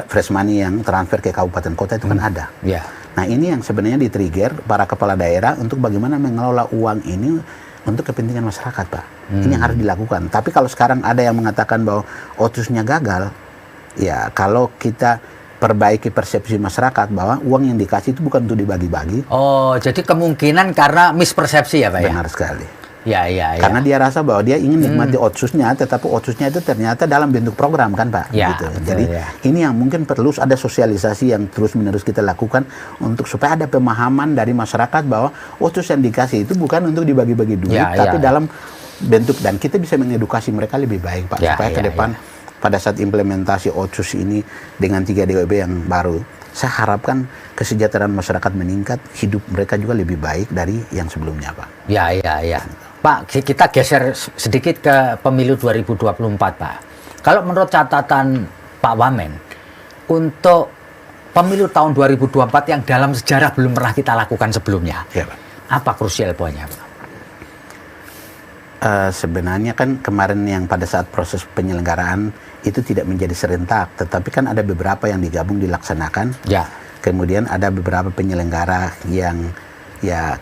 fresh money yang transfer ke kabupaten kota itu kan ada. Ya. Nah, ini yang sebenarnya di-trigger para kepala daerah untuk bagaimana mengelola uang ini untuk kepentingan masyarakat, Pak. Ini yang harus dilakukan. Tapi kalau sekarang ada yang mengatakan bahwa otsusnya gagal, ya kalau kita perbaiki persepsi masyarakat bahwa uang yang dikasih itu bukan untuk dibagi-bagi. Jadi kemungkinan karena mispersepsi ya, Pak? Benar sekali. Ya. Karena dia rasa bahwa dia ingin nikmati otsusnya, tetapi otsusnya itu ternyata dalam bentuk program, kan, Pak? Gitu. Betul, jadi ini yang mungkin perlu ada sosialisasi yang terus-menerus kita lakukan untuk supaya ada pemahaman dari masyarakat bahwa otsus yang dikasih itu bukan untuk dibagi-bagi duit, tapi dalam bentuk, dan kita bisa mengedukasi mereka lebih baik, Pak, supaya ke depan pada saat implementasi otsus ini dengan 3 DWB yang baru, saya harapkan kesejahteraan masyarakat meningkat, hidup mereka juga lebih baik dari yang sebelumnya, Pak. Ya. Pak, kita geser sedikit ke pemilu 2024, Pak. Kalau menurut catatan Pak Wamen, untuk pemilu tahun 2024 yang dalam sejarah belum pernah kita lakukan sebelumnya, Pak, apa krusial poinnya, Pak? Sebenarnya kan kemarin yang pada saat proses penyelenggaraan itu tidak menjadi serentak, tetapi kan ada beberapa yang digabung dilaksanakan. Ya. Kemudian ada beberapa penyelenggara yang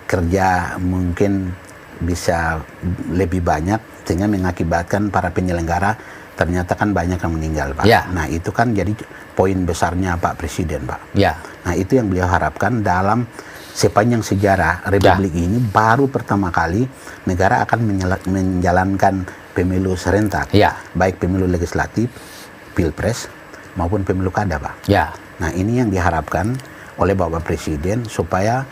kerja mungkin bisa lebih banyak sehingga mengakibatkan para penyelenggara ternyata kan banyak yang meninggal, Pak. Ya. Nah, itu kan jadi poin besarnya Pak Presiden, Pak. Ya. Nah, itu yang beliau harapkan dalam sepanjang sejarah Republik ini baru pertama kali negara akan menjalankan pemilu serentak, baik pemilu legislatif, pilpres maupun pemilu kada, Pak. Ya. Nah, ini yang diharapkan oleh Bapak Presiden supaya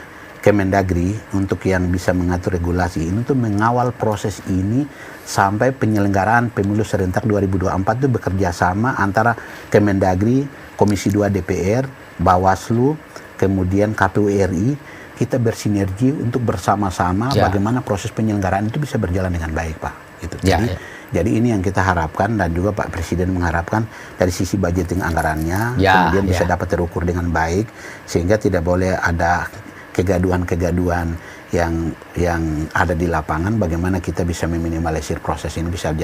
Kemendagri untuk yang bisa mengatur regulasi ini tuh mengawal proses ini sampai penyelenggaraan pemilu serentak 2024 itu bekerja sama antara Kemendagri, Komisi 2 DPR, Bawaslu, kemudian KPU RI, kita bersinergi untuk bersama-sama bagaimana proses penyelenggaraan itu bisa berjalan dengan baik, Pak. Gitu. Jadi ini yang kita harapkan, dan juga Pak Presiden mengharapkan dari sisi budgeting anggarannya kemudian bisa dapat terukur dengan baik sehingga tidak boleh ada kegaduhan-kegaduhan yang ada di lapangan, bagaimana kita bisa meminimalisir proses ini bisa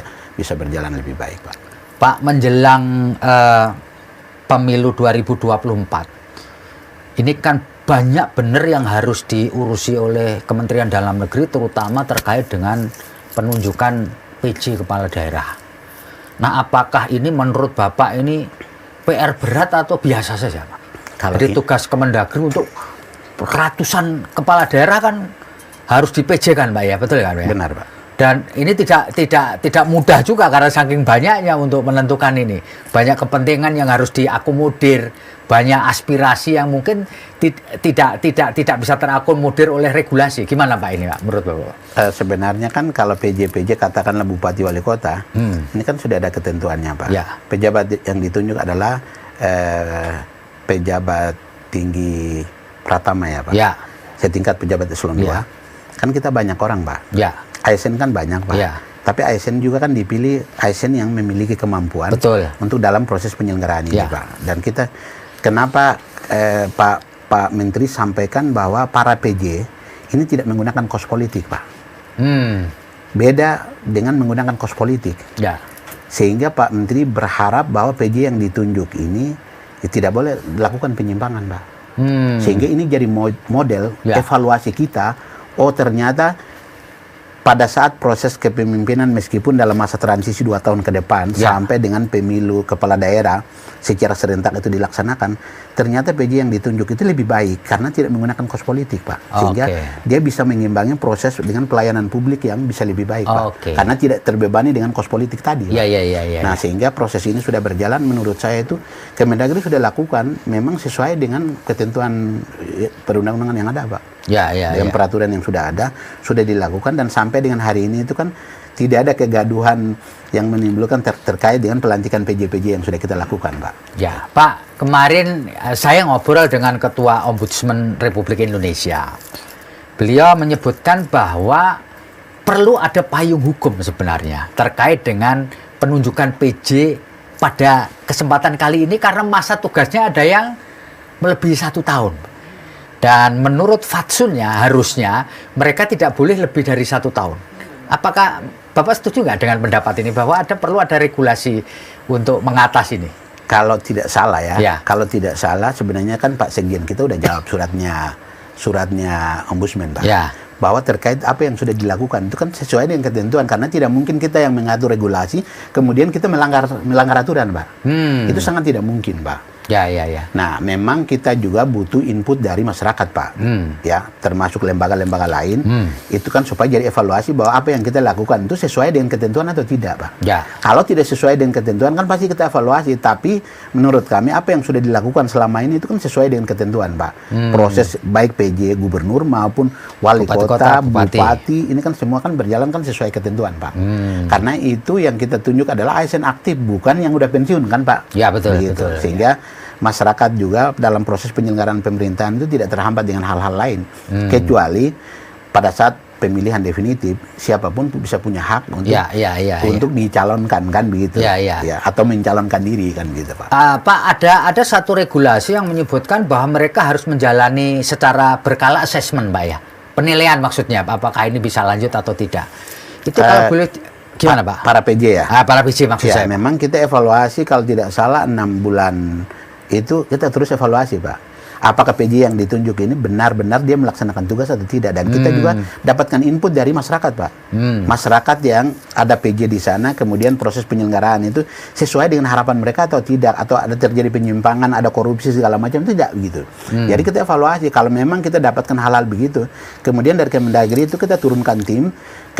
berjalan lebih baik, Pak. Pak, menjelang pemilu 2024 ini kan banyak benar yang harus diurusi oleh Kementerian Dalam Negeri, terutama terkait dengan penunjukan PJ kepala daerah. Nah, apakah ini menurut Bapak ini PR berat atau biasa saja, Pak? Jadi tugas Kemendagri untuk ratusan kepala daerah kan harus di PJ kan, Pak, ya? Betul kan, Pak? Benar, Pak. Dan ini tidak mudah juga karena saking banyaknya untuk menentukan ini. Banyak kepentingan yang harus diakomodir, banyak aspirasi yang mungkin tidak bisa terakomodir oleh regulasi. Gimana Pak ini, Pak, menurut Bapak? Sebenarnya kan kalau PJ katakanlah Bupati Wali Kota, ini kan sudah ada ketentuannya, Pak. Ya. Pejabat yang ditunjuk adalah pejabat tinggi Pratama, ya, Pak. Ya. Setingkat pejabat eselon 2. Ya. Kan kita banyak orang, Pak. Ya. ASN kan banyak, Pak. Ya. Tapi ASN juga kan dipilih ASN yang memiliki kemampuan untuk dalam proses penyelenggaraan ini, Pak. Dan kita, kenapa Pak Menteri sampaikan bahwa para PJ ini tidak menggunakan kos politik, Pak. Beda dengan menggunakan kos politik. Ya. Sehingga Pak Menteri berharap bahwa PJ yang ditunjuk ini tidak boleh dilakukan penyimpangan, Pak. Sehingga ini jadi model evaluasi kita. Oh, ternyata pada saat proses kepemimpinan meskipun dalam masa transisi 2 tahun ke depan sampai dengan pemilu kepala daerah secara serentak itu dilaksanakan, ternyata PJ yang ditunjuk itu lebih baik karena tidak menggunakan kos politik, Pak. Sehingga dia bisa mengimbangi proses dengan pelayanan publik yang bisa lebih baik, Pak. Karena tidak terbebani dengan kos politik tadi, Pak. Nah, sehingga proses ini sudah berjalan, menurut saya itu Kemendagri sudah lakukan memang sesuai dengan ketentuan perundang-undangan yang ada, Pak. Dengan peraturan yang sudah ada, sudah dilakukan, dan sampai dengan hari ini itu kan tidak ada kegaduhan yang menimbulkan terkait dengan pelantikan PJ-PJ yang sudah kita lakukan, Pak. Ya, Pak, kemarin saya ngobrol dengan Ketua Ombudsman Republik Indonesia. Beliau menyebutkan bahwa perlu ada payung hukum sebenarnya terkait dengan penunjukan PJ pada kesempatan kali ini karena masa tugasnya ada yang melebihi 1 tahun. Dan menurut fatsunnya harusnya mereka tidak boleh lebih dari 1 tahun. Apakah Bapak setuju nggak dengan pendapat ini bahwa perlu ada regulasi untuk mengatasi ini? Kalau tidak salah kalau tidak salah sebenarnya kan Pak Sekjen kita udah jawab suratnya Ombudsman, Pak. Bahwa terkait apa yang sudah dilakukan itu kan sesuai dengan ketentuan, karena tidak mungkin kita yang mengatur regulasi kemudian kita melanggar aturan, Pak. Itu sangat tidak mungkin, Pak. Nah, memang kita juga butuh input dari masyarakat, Pak. Ya, termasuk lembaga-lembaga lain. Itu kan supaya jadi evaluasi bahwa apa yang kita lakukan itu sesuai dengan ketentuan atau tidak, Pak. Kalau tidak sesuai dengan ketentuan kan pasti kita evaluasi. Tapi menurut kami apa yang sudah dilakukan selama ini itu kan sesuai dengan ketentuan, Pak. Proses baik PJ, gubernur maupun wali kota, bupati, ini kan semua kan berjalan kan sesuai ketentuan, Pak. Karena itu yang kita tunjuk adalah ASN aktif, bukan yang udah pensiun kan, Pak. Betul. Sehingga masyarakat juga dalam proses penyelenggaraan pemerintahan itu tidak terhambat dengan hal-hal lain, kecuali pada saat pemilihan definitif siapapun bisa punya hak untuk dicalonkan kan begitu, atau mencalonkan diri kan gitu, Pak. Pak, ada satu regulasi yang menyebutkan bahwa mereka harus menjalani secara berkala asesmen, Pak, ya, penilaian maksudnya apakah ini bisa lanjut atau tidak. Itu kalau boleh gimana, Pak? Para PJ ya? Para PJ maksud saya. Memang kita evaluasi kalau tidak salah 6 bulan itu kita terus evaluasi, Pak. Apakah PJ yang ditunjuk ini benar-benar dia melaksanakan tugas atau tidak. Dan kita juga dapatkan input dari masyarakat, Pak. Masyarakat yang ada PJ di sana, kemudian proses penyelenggaraan itu sesuai dengan harapan mereka atau tidak. Atau ada terjadi penyimpangan, ada korupsi segala macam, tidak begitu. Jadi kita evaluasi, kalau memang kita dapatkan hal-hal begitu, kemudian dari Kemendagri itu kita turunkan tim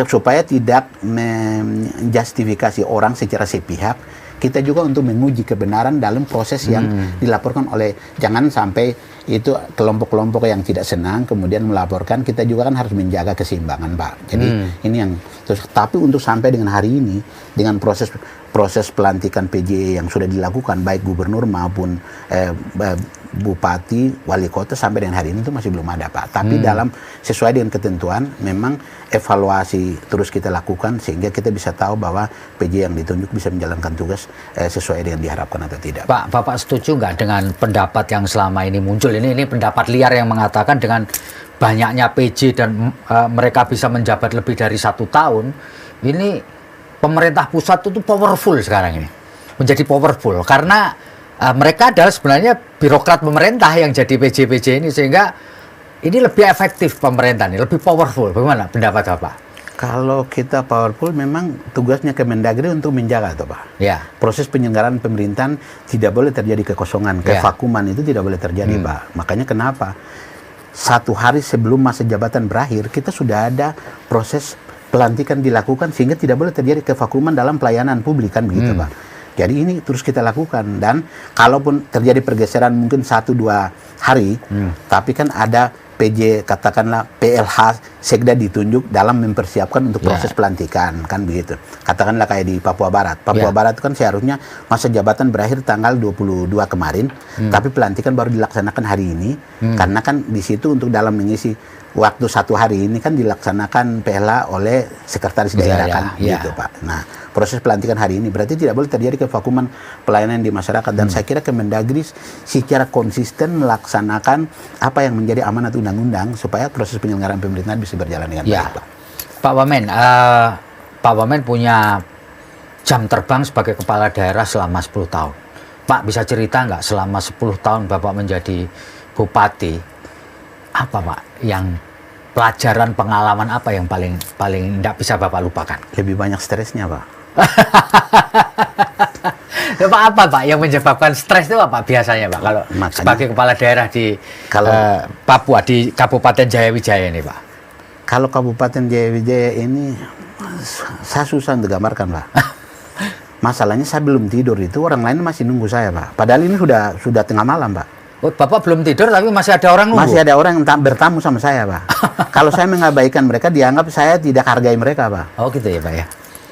supaya tidak menjustifikasi orang secara sepihak. Kita juga untuk menguji kebenaran dalam proses yang dilaporkan oleh, jangan sampai itu kelompok-kelompok yang tidak senang kemudian melaporkan. Kita juga kan harus menjaga keseimbangan, Pak. Jadi ini yang terus, tapi untuk sampai dengan hari ini dengan proses pelantikan PJ yang sudah dilakukan baik gubernur maupun bupati, wali kota sampai dengan hari ini itu masih belum ada, Pak. Tapi dalam sesuai dengan ketentuan memang evaluasi terus kita lakukan sehingga kita bisa tahu bahwa PJ yang ditunjuk bisa menjalankan tugas sesuai dengan diharapkan atau tidak. Pak, Bapak setuju nggak dengan pendapat yang selama ini muncul? Ini pendapat liar yang mengatakan dengan banyaknya PJ dan mereka bisa menjabat lebih dari 1 tahun, ini pemerintah pusat itu powerful sekarang ini, menjadi powerful karena mereka adalah sebenarnya birokrat pemerintah yang jadi PJ-PJ ini, sehingga ini lebih efektif pemerintah ini, lebih powerful. Bagaimana pendapat Bapak? Kalau kita powerful, memang tugasnya Kemendagri untuk menjaga, toh Pak. Ya. Proses penyelenggaraan pemerintahan tidak boleh terjadi kekosongan, kevakuman itu tidak boleh terjadi, Pak. Makanya kenapa 1 hari sebelum masa jabatan berakhir, kita sudah ada proses pelantikan dilakukan sehingga tidak boleh terjadi kevakuman dalam pelayanan publik, kan begitu, Pak. Jadi ini terus kita lakukan, dan kalaupun terjadi pergeseran mungkin 1-2 hari, tapi kan ada PJ, katakanlah PLH Sekda ditunjuk dalam mempersiapkan untuk proses pelantikan, kan begitu. Katakanlah kayak di Papua Barat. Papua Barat itu kan seharusnya masa jabatan berakhir tanggal 22 kemarin, tapi pelantikan baru dilaksanakan hari ini, karena kan di situ untuk dalam mengisi waktu 1 hari ini kan dilaksanakan PLH oleh sekretaris daerah, kan gitu, Pak. Nah, proses pelantikan hari ini berarti tidak boleh terjadi kevakuman pelayanan di masyarakat, dan saya kira Kemendagri secara konsisten melaksanakan apa yang menjadi amanat undang-undang supaya proses penyelenggaraan pemerintahan bisa berjalan dengan baik, Pak. Pak Wamen, Pak Wamen punya jam terbang sebagai kepala daerah selama 10 tahun. Pak, bisa cerita nggak selama 10 tahun Bapak menjadi bupati, apa Pak yang pelajaran, pengalaman apa yang paling tidak bisa Bapak lupakan? Lebih banyak stresnya, Pak. Pak, apa Pak yang menyebabkan stres itu apa biasanya Pak kalau sebagai kepala daerah di Papua, di Kabupaten Jayawijaya ini, Pak? Kalau Kabupaten Jayawijaya ini saya susah untuk gambarkan, Pak. Masalahnya saya belum tidur, itu orang lain masih nunggu saya, Pak. Padahal ini sudah tengah malam, Pak. Oh, Bapak belum tidur tapi masih ada orang nunggu? Masih ada orang yang bertamu sama saya, Pak. Kalau saya mengabaikan mereka, dianggap saya tidak hargai mereka, Pak. Oh gitu ya, Pak ya.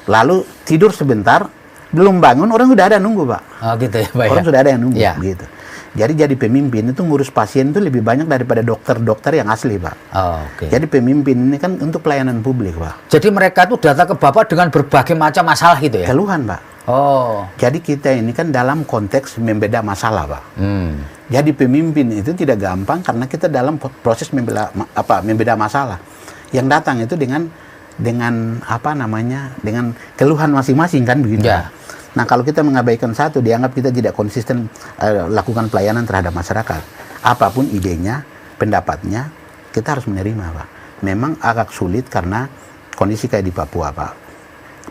Lalu tidur sebentar, belum bangun, orang sudah ada nunggu, Pak. Oh gitu ya, Pak. Orang sudah ada yang nunggu, gitu. Jadi pemimpin itu ngurus pasien itu lebih banyak daripada dokter-dokter yang asli, Pak. Oh, oke. Jadi pemimpin ini kan untuk pelayanan publik, Pak. Jadi mereka itu datang ke Bapak dengan berbagai macam masalah gitu ya? Keluhan, Pak. Oh. Jadi kita ini kan dalam konteks membeda masalah, Pak. Jadi pemimpin itu tidak gampang karena kita dalam proses membeda masalah. Yang datang itu dengan apa namanya, dengan keluhan masing-masing, kan begitu. Nah, kalau kita mengabaikan satu, dianggap kita tidak konsisten lakukan pelayanan terhadap masyarakat. Apapun idenya, pendapatnya, kita harus menerima, Pak. Memang agak sulit karena kondisi kayak di Papua, Pak.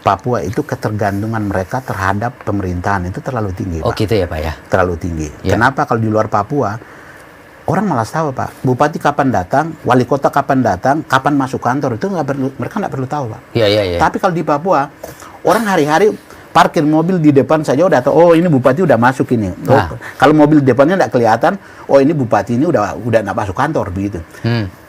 Papua itu ketergantungan mereka terhadap pemerintahan itu terlalu tinggi, Pak. Oh gitu ya, Pak ya? Terlalu tinggi. Kenapa kalau di luar Papua, orang malas tahu, Pak. Bupati kapan datang, wali kota kapan datang, kapan masuk kantor, itu mereka nggak perlu tahu, Pak. Iya. Tapi kalau di Papua, orang hari-hari parkir mobil di depan saja udah tahu, oh ini bupati udah masuk ini. Oh, kalau mobil depannya nggak kelihatan, oh ini bupati ini udah nggak masuk kantor, begitu.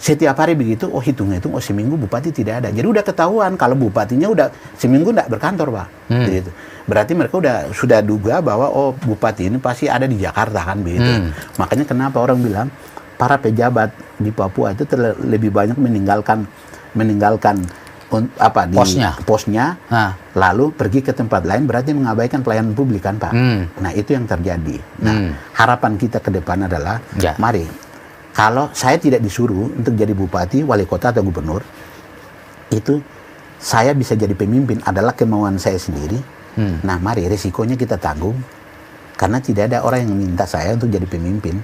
Setiap hari begitu, oh hitung-hitung, oh seminggu bupati tidak ada. Jadi udah ketahuan kalau bupatinya udah seminggu nggak berkantor, Pak. Gitu. Berarti mereka sudah duga bahwa oh bupati ini pasti ada di Jakarta, kan begitu. Makanya kenapa orang bilang para pejabat di Papua itu lebih banyak meninggalkan posnya, lalu pergi ke tempat lain, berarti mengabaikan pelayanan publik, kan, Pak. Nah, itu yang terjadi. Nah, harapan kita ke depan adalah, mari, kalau saya tidak disuruh untuk jadi bupati, wali kota atau gubernur, itu saya bisa jadi pemimpin adalah kemauan saya sendiri. Nah, mari resikonya kita tanggung, karena tidak ada orang yang minta saya untuk jadi pemimpin.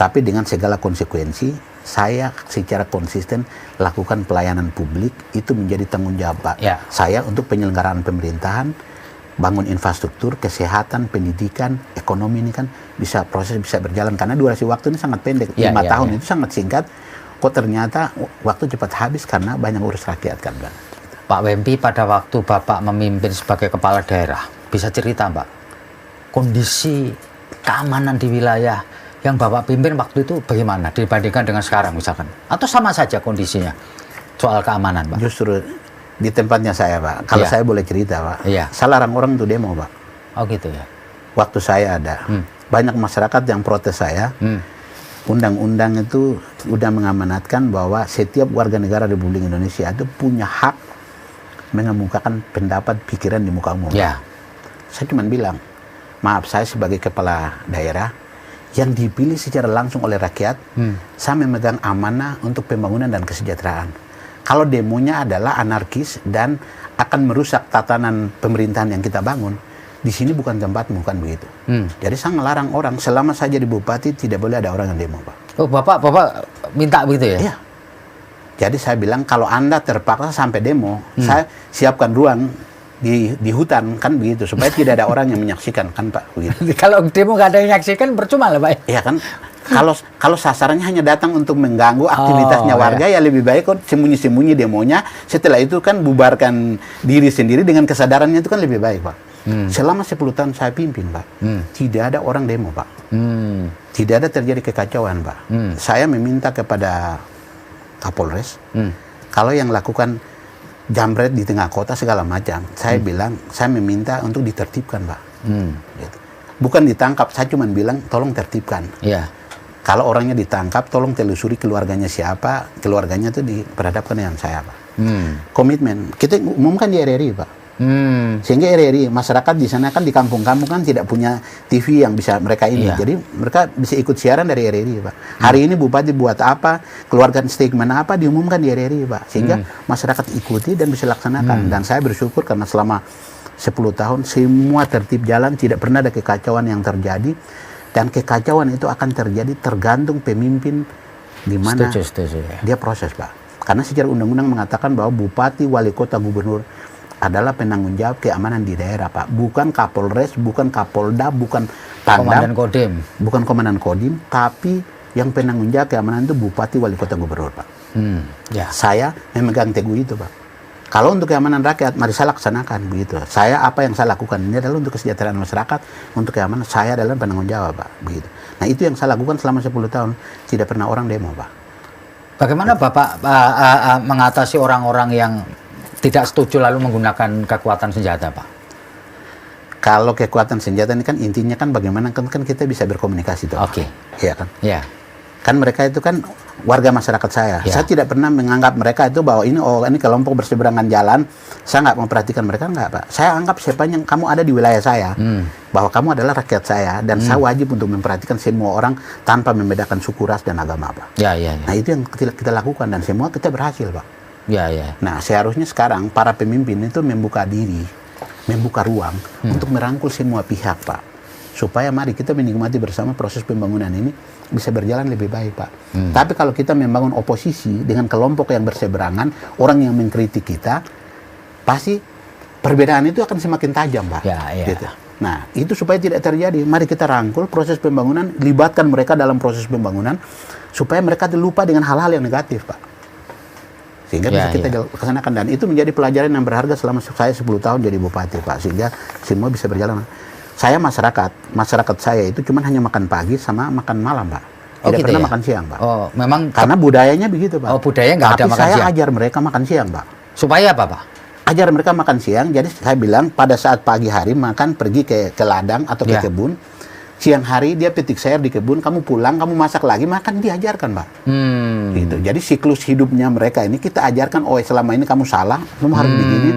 Tapi dengan segala konsekuensi, saya secara konsisten lakukan pelayanan publik, itu menjadi tanggung jawab saya untuk penyelenggaraan pemerintahan, bangun infrastruktur, kesehatan, pendidikan, ekonomi ini kan bisa berjalan, karena durasi waktu ini sangat pendek, 5 tahun itu sangat singkat. Kok ternyata waktu cepat habis karena banyak urus rakyat, kan, Pak. Pak Wempi, pada waktu Bapak memimpin sebagai kepala daerah, bisa cerita, Pak, kondisi keamanan di wilayah yang Bapak pimpin waktu itu bagaimana dibandingkan dengan sekarang misalkan? Atau sama saja kondisinya soal keamanan, Pak? Justru di tempatnya saya, Pak. Kalau saya boleh cerita, Pak. Saya larang orang untuk demo, Pak. Oh gitu ya? Waktu saya ada, banyak masyarakat yang protes saya. Undang-undang itu sudah mengamanatkan bahwa setiap warga negara Republik Indonesia itu punya hak mengemukakan pendapat, pikiran di muka umum. Saya cuma bilang, maaf, saya sebagai kepala daerah yang dipilih secara langsung oleh rakyat, saya memegang amanah untuk pembangunan dan kesejahteraan. Kalau demonya adalah anarkis dan akan merusak tatanan pemerintahan yang kita bangun, di sini bukan tempatmu, bukan begitu. Jadi saya ngelarang orang, selama saya jadi bupati tidak boleh ada orang yang demo, Pak. Oh, Bapak minta begitu ya? Iya. Jadi saya bilang kalau Anda terpaksa sampai demo, saya siapkan ruang di hutan, kan begitu, supaya tidak ada orang yang menyaksikan, kan Pak, begitu. Kalau demo nggak ada yang menyaksikan percuma lah, Pak. Iya kan. Kalau sasarannya hanya datang untuk mengganggu aktivitasnya warga, ya lebih baik kok sembunyi-sembunyi demonya. Setelah itu kan bubarkan diri sendiri dengan kesadarannya, itu kan lebih baik, Pak. Selama 10 tahun saya pimpin, Pak, tidak ada orang demo, Pak. Tidak ada terjadi kekacauan, Pak. Saya meminta kepada Kapolres, kalau yang lakukan jambret di tengah kota segala macam, saya bilang, saya meminta untuk ditertibkan, Pak. Gitu. Bukan ditangkap, saya cuma bilang tolong tertibkan. Yeah. Kalau orangnya ditangkap, tolong telusuri keluarganya siapa, keluarganya itu diperhadapkan dengan saya, Pak. Komitmen, kita umumkan di RRI, Pak. Sehingga RRI, masyarakat di sana kan di kampung-kampung kan tidak punya TV yang bisa mereka ini. Jadi mereka bisa ikut siaran dari RRI, Pak. Hari ini Bupati buat apa, keluarkan statement apa, diumumkan di RRI, Pak. Sehingga masyarakat ikuti dan bisa laksanakan. Dan saya bersyukur karena selama 10 tahun semua tertib jalan, tidak pernah ada kekacauan yang terjadi. Dan kekacauan itu akan terjadi tergantung pemimpin di mana dia proses, Pak. Karena secara undang-undang mengatakan bahwa bupati, wali kota, gubernur adalah penanggung jawab keamanan di daerah, Pak. Bukan Kapolres, bukan Kapolda, bukan Pangdam, Komandan Kodim. Bukan Komandan Kodim, tapi yang penanggung jawab keamanan itu bupati, wali kota, gubernur, Pak. Saya memegang teguh itu, Pak. Kalau untuk keamanan rakyat, mari saya laksanakan, begitu. Saya apa yang saya lakukan ini adalah untuk kesejahteraan masyarakat, untuk keamanan saya adalah penanggung jawab, Pak, begitu. Nah, itu yang saya lakukan selama 10 tahun. Tidak pernah orang demo, Pak. Bagaimana Bapak mengatasi orang-orang yang tidak setuju lalu menggunakan kekuatan senjata, Pak? Kalau kekuatan senjata ini kan intinya kan bagaimana kan kita bisa berkomunikasi, tuh. Oke. Iya kan? Iya. Kan mereka itu kan warga masyarakat saya. Saya tidak pernah menganggap mereka itu bahwa ini kelompok berseberangan jalan. Saya nggak memperhatikan mereka, nggak, Pak. Saya anggap sepanjang kamu ada di wilayah saya, bahwa kamu adalah rakyat saya dan saya wajib untuk memperhatikan semua orang tanpa membedakan suku, ras dan agama, Pak. Nah, itu yang kita lakukan dan semua kita berhasil, Pak. Nah, seharusnya sekarang para pemimpin itu membuka diri, membuka ruang untuk merangkul semua pihak, Pak. Supaya mari kita menikmati bersama proses pembangunan ini bisa berjalan lebih baik, Pak. Tapi kalau kita membangun oposisi dengan kelompok yang berseberangan, orang yang mengkritik kita, pasti perbedaan itu akan semakin tajam, Pak. Gitu. Nah, itu supaya tidak terjadi, mari kita rangkul proses pembangunan, libatkan mereka dalam proses pembangunan, supaya mereka lupa dengan hal-hal yang negatif, Pak. Sehingga bisa kita laksanakan. Dan itu menjadi pelajaran yang berharga selama saya 10 tahun jadi bupati, Pak. Sehingga semua bisa berjalan. Saya masyarakat saya itu cuma hanya makan pagi sama makan malam, Pak. Tidak pernah makan siang, Pak. Oh, memang karena budayanya begitu, Pak. Oh, budaya nggak ada makan siang. Tapi saya ajar mereka makan siang, Pak. Supaya apa, Pak? Ajar mereka makan siang. Jadi saya bilang pada saat pagi hari makan pergi ke ladang atau ke kebun. Siang hari dia petik sayur di kebun, kamu pulang, kamu masak lagi, makan, diajarkan, Pak. Gitu. Jadi siklus hidupnya mereka ini kita ajarkan, selama ini kamu salah, kamu harus begini,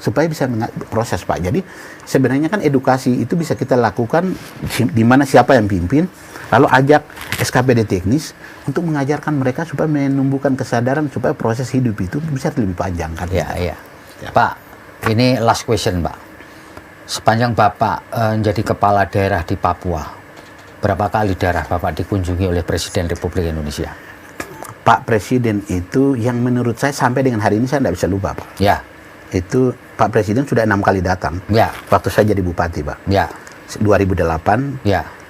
supaya bisa proses, Pak. Jadi sebenarnya kan edukasi itu bisa kita lakukan di mana siapa yang pimpin, lalu ajak SKPD teknis untuk mengajarkan mereka supaya menumbuhkan kesadaran supaya proses hidup itu bisa lebih panjang, kan? Pak, ini last question, Pak. Sepanjang Bapak menjadi kepala daerah di Papua, berapa kali daerah Bapak dikunjungi oleh Presiden Republik Indonesia? Pak Presiden itu yang menurut saya sampai dengan hari ini saya tidak bisa lupa, Pak. Itu Pak Presiden sudah 6 kali datang. Waktu saya jadi bupati, Pak. 2008.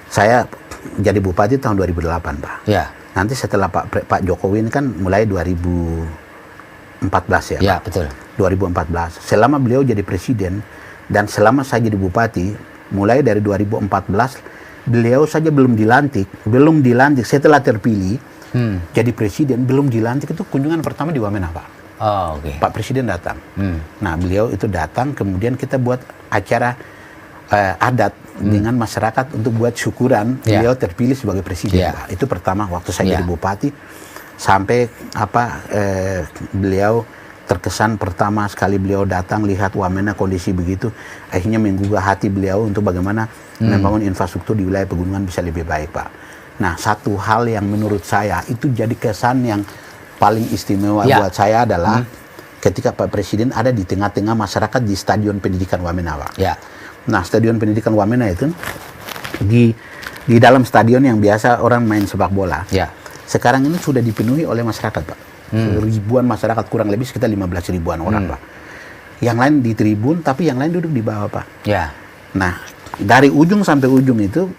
Saya jadi bupati tahun 2008, Pak. Nanti setelah Pak Jokowi ini kan mulai 2014 ya. Betul. 2014. Selama beliau jadi presiden dan selama saya jadi bupati, mulai dari 2014, beliau saja belum dilantik setelah terpilih jadi presiden, belum dilantik itu kunjungan pertama di Wamena, Pak. Pak Presiden datang. Nah, beliau itu datang, kemudian kita buat acara adat dengan masyarakat untuk buat syukuran beliau terpilih sebagai presiden, Pak. Itu pertama waktu saya jadi bupati, sampai beliau terkesan pertama sekali beliau datang lihat Wamena kondisi begitu, akhirnya menggugah hati beliau untuk bagaimana membangun infrastruktur di wilayah pegunungan bisa lebih baik, Pak. Nah, satu hal yang menurut saya itu jadi kesan yang paling istimewa buat saya adalah ketika Pak Presiden ada di tengah-tengah masyarakat di Stadion Pendidikan Wamena, Pak. Nah, Stadion Pendidikan Wamena itu di dalam stadion yang biasa orang main sepak bola. Ya. Sekarang ini sudah dipenuhi oleh masyarakat, Pak. Ribuan masyarakat, kurang lebih sekitar 15 ribuan orang, Pak. Yang lain di tribun, tapi yang lain duduk di bawah, Pak. Ya. Nah, dari ujung sampai ujung itu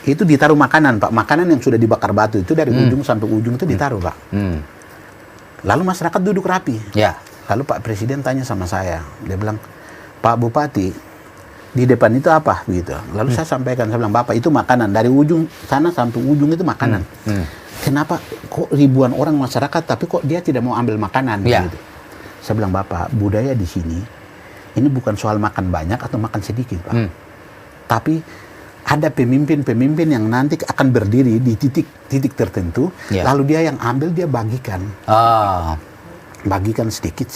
ditaruh makanan, Pak. Makanan yang sudah dibakar batu itu dari ujung sampai ujung itu ditaruh, Pak. Lalu masyarakat duduk rapi. Ya. Lalu Pak Presiden tanya sama saya, dia bilang, Pak Bupati, di depan itu apa? Begitu. Lalu saya sampaikan, saya bilang, Bapak itu makanan. Dari ujung sana sampai ujung itu makanan. Kenapa kok ribuan orang masyarakat, tapi kok dia tidak mau ambil makanan? Ya. Gitu. Saya bilang, Bapak, budaya di sini, ini bukan soal makan banyak atau makan sedikit, Pak. Tapi ada pemimpin-pemimpin yang nanti akan berdiri di titik tertentu, lalu dia yang ambil, dia bagikan. Bagikan sedikit,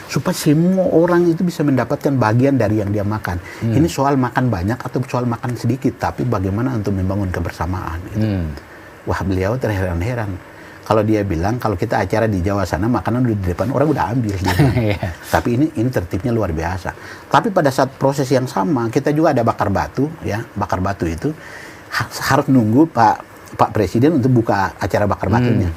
supaya semua orang itu bisa mendapatkan bagian dari yang dia makan. Ini soal makan banyak atau soal makan sedikit, tapi bagaimana untuk membangun kebersamaan. Gitu. Wah, beliau terheran-heran. Kalau dia bilang, kalau kita acara di Jawa sana, makanan udah di depan, orang udah ambil. Tapi ini tertibnya luar biasa. Tapi pada saat proses yang sama, kita juga ada bakar batu, ya. Bakar batu itu harus nunggu Pak Presiden untuk buka acara bakar batunya.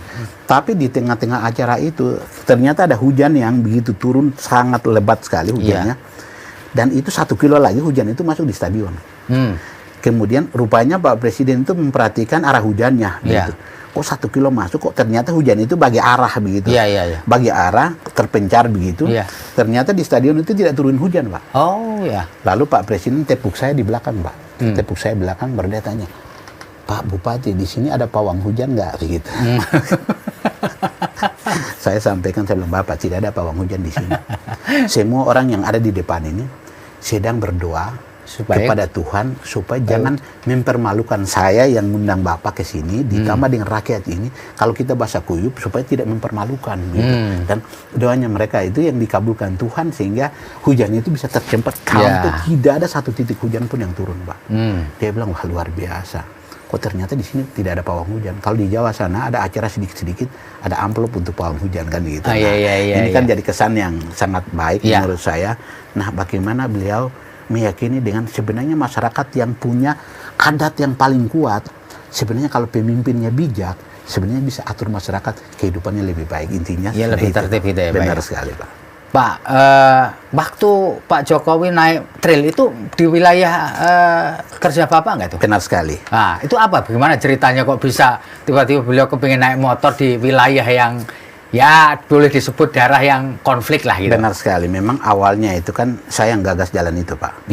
Tapi di tengah-tengah acara itu, ternyata ada hujan yang begitu turun, sangat lebat sekali hujannya. Dan itu 1 kilo lagi hujan itu masuk di stadion. Kemudian rupanya Pak Presiden itu memperhatikan arah hujannya. Gitu. Kok 1 kilo masuk, kok ternyata hujan itu bagi arah begitu. Bagi arah, terpencar begitu. Ternyata di stadion itu tidak turun hujan, Pak. Lalu Pak Presiden tepuk saya di belakang, Pak. Tepuk saya belakang, baru dia tanya, Pak Bupati, di sini ada pawang hujan nggak? Begitu. Saya sampaikan, saya bilang, Bapak, tidak ada pawang hujan di sini. Semua orang yang ada di depan ini sedang berdoa kepada Tuhan supaya jangan mempermalukan saya yang mengundang Bapak ke sini, ditambah dengan rakyat ini, kalau kita bahasa kuyup, supaya tidak mempermalukan. Gitu. Dan doanya mereka itu yang dikabulkan Tuhan, sehingga hujan itu bisa tercempat. Kalau tidak ada 1 titik hujan pun yang turun, Pak. Dia bilang, wah, luar biasa. Kok ternyata di sini tidak ada pawang hujan. Kalau di Jawa sana ada acara sedikit-sedikit, ada amplop untuk pawang hujan, kan gitu. Ini kan jadi kesan yang sangat baik menurut saya. Nah, bagaimana beliau meyakini dengan sebenarnya masyarakat yang punya adat yang paling kuat, sebenarnya kalau pemimpinnya bijak, sebenarnya bisa atur masyarakat kehidupannya lebih baik. Intinya lebih tertib gitu ya, benar sekali, Pak. Pak, waktu Pak Jokowi naik trail itu di wilayah kerja Bapak nggak tuh? Benar sekali. Nah, itu apa? Bagaimana ceritanya kok bisa tiba-tiba beliau kepingin naik motor di wilayah yang ya boleh disebut daerah yang konflik lah gitu? Benar sekali. Memang awalnya itu kan saya yang gagas jalan itu, Pak.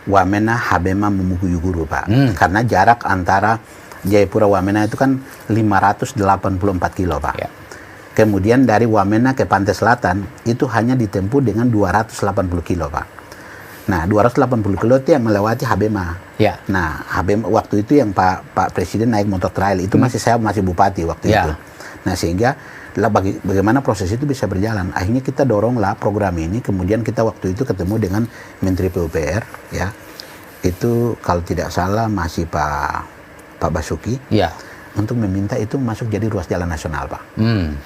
Wamena Habema Memukuyuguru, Pak. Karena jarak antara Jayapura Wamena itu kan 584 kilo, Pak. Kemudian dari Wamena ke Pantai Selatan itu hanya ditempuh dengan 280 kilo, Pak. Nah, 280 kilo itu yang melewati Habema. Nah, Habema waktu itu yang Pak Presiden naik motor trail itu saya masih bupati waktu itu. Nah, sehingga bagaimana proses itu bisa berjalan. Akhirnya kita doronglah program ini. Kemudian kita waktu itu ketemu dengan Menteri PUPR, ya. Itu kalau tidak salah masih Pak Basuki. Untuk meminta itu masuk jadi ruas jalan nasional, Pak.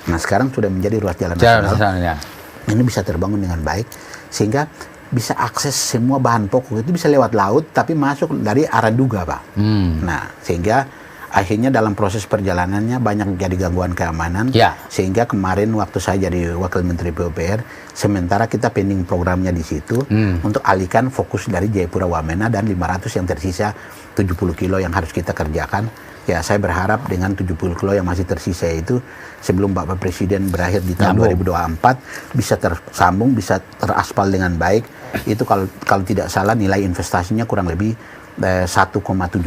Nah, sekarang sudah menjadi ruas jalan nasional. Ini bisa terbangun dengan baik, sehingga bisa akses semua bahan pokok itu bisa lewat laut, tapi masuk dari arah Duga, Pak. Nah, sehingga akhirnya dalam proses perjalanannya banyak jadi gangguan keamanan, sehingga kemarin waktu saya jadi Wakil Menteri PUPR, sementara kita pending programnya di situ, untuk alihkan fokus dari Jayapura Wamena dan 500 yang tersisa 70 kilo yang harus kita kerjakan. Ya, saya berharap dengan 70 kilo yang masih tersisa itu, sebelum Bapak Presiden berakhir di tahun 2024, bisa tersambung, bisa teraspal dengan baik. Itu kalau tidak salah nilai investasinya kurang lebih 1,7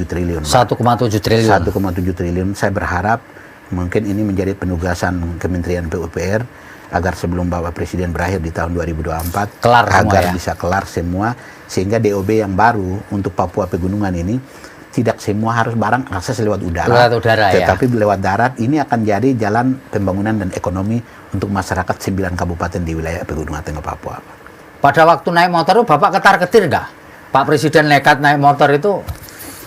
triliun. 1,7 triliun. 1,7 triliun. Saya berharap mungkin ini menjadi penugasan Kementerian PUPR agar sebelum Bapak Presiden berakhir di tahun 2024 agar bisa kelar semua, sehingga DOB yang baru untuk Papua Pegunungan ini tidak semua harus barang akses lewat udara, tetapi lewat darat. Ini akan jadi jalan pembangunan dan ekonomi untuk masyarakat 9 kabupaten di wilayah Pegunungan Tengah Papua. Pada waktu naik motor, Bapak ketar-ketir nggak? Pak Presiden nekat naik motor itu,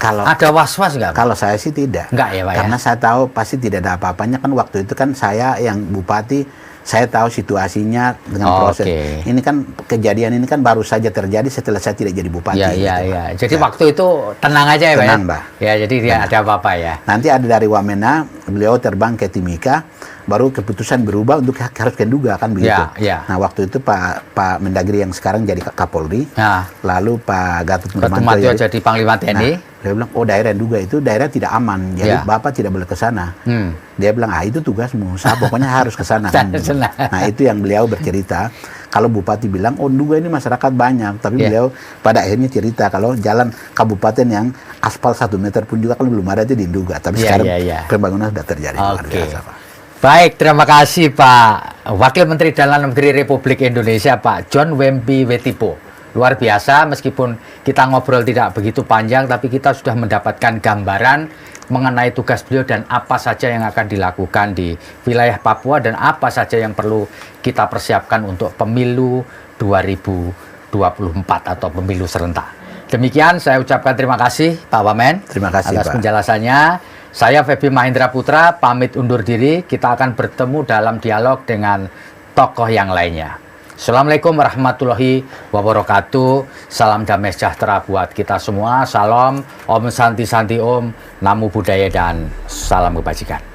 kalau ada was-was nggak? Kalau saya sih tidak. Nggak ya, Pak? Karena saya tahu pasti tidak ada apa-apanya. Kan waktu itu kan saya yang bupati saya tahu situasinya dengan proses. Ini kan kejadian ini kan baru saja terjadi setelah saya tidak jadi bupati. Iya. Jadi waktu itu tenang aja ya, Pak? Tenang, Pak. Ya, jadi tidak ada apa-apa ya. Nanti ada dari Wamena, beliau terbang ke Timika, baru keputusan berubah untuk harus ke Nduga kan begitu. Nah, waktu itu Pak Mendagri yang sekarang jadi Kapolri, lalu Pak Gatot Nurmantio jadi Panglima TNI. Dia bilang, oh daerah Nduga itu daerah tidak aman, jadi Bapak tidak boleh ke sana. Dia bilang, itu tugasmu, saya pokoknya harus ke sana. Nah, itu yang beliau bercerita. Kalau Bupati bilang, oh Nduga ini masyarakat banyak, tapi beliau pada akhirnya cerita kalau jalan kabupaten yang aspal 1 meter pun juga kalau belum ada itu di Nduga. Tapi sekarang pembangunan sudah terjadi. Luar biasa, Pak. Baik, terima kasih Pak Wakil Menteri Dalam Negeri Republik Indonesia, Pak John Wempi Wetipo. Luar biasa, meskipun kita ngobrol tidak begitu panjang, tapi kita sudah mendapatkan gambaran mengenai tugas beliau dan apa saja yang akan dilakukan di wilayah Papua dan apa saja yang perlu kita persiapkan untuk pemilu 2024 atau pemilu serentak. Demikian saya ucapkan terima kasih Pak Wamen. Terima kasih atas Pak. Penjelasannya. Saya Feby Mahendra Putra pamit undur diri. Kita akan bertemu dalam dialog dengan tokoh yang lainnya. Assalamualaikum warahmatullahi wabarakatuh. Salam damai sejahtera buat kita semua. Salam, Om Santi Santi Om, Namo Buddhaya dan salam kebajikan.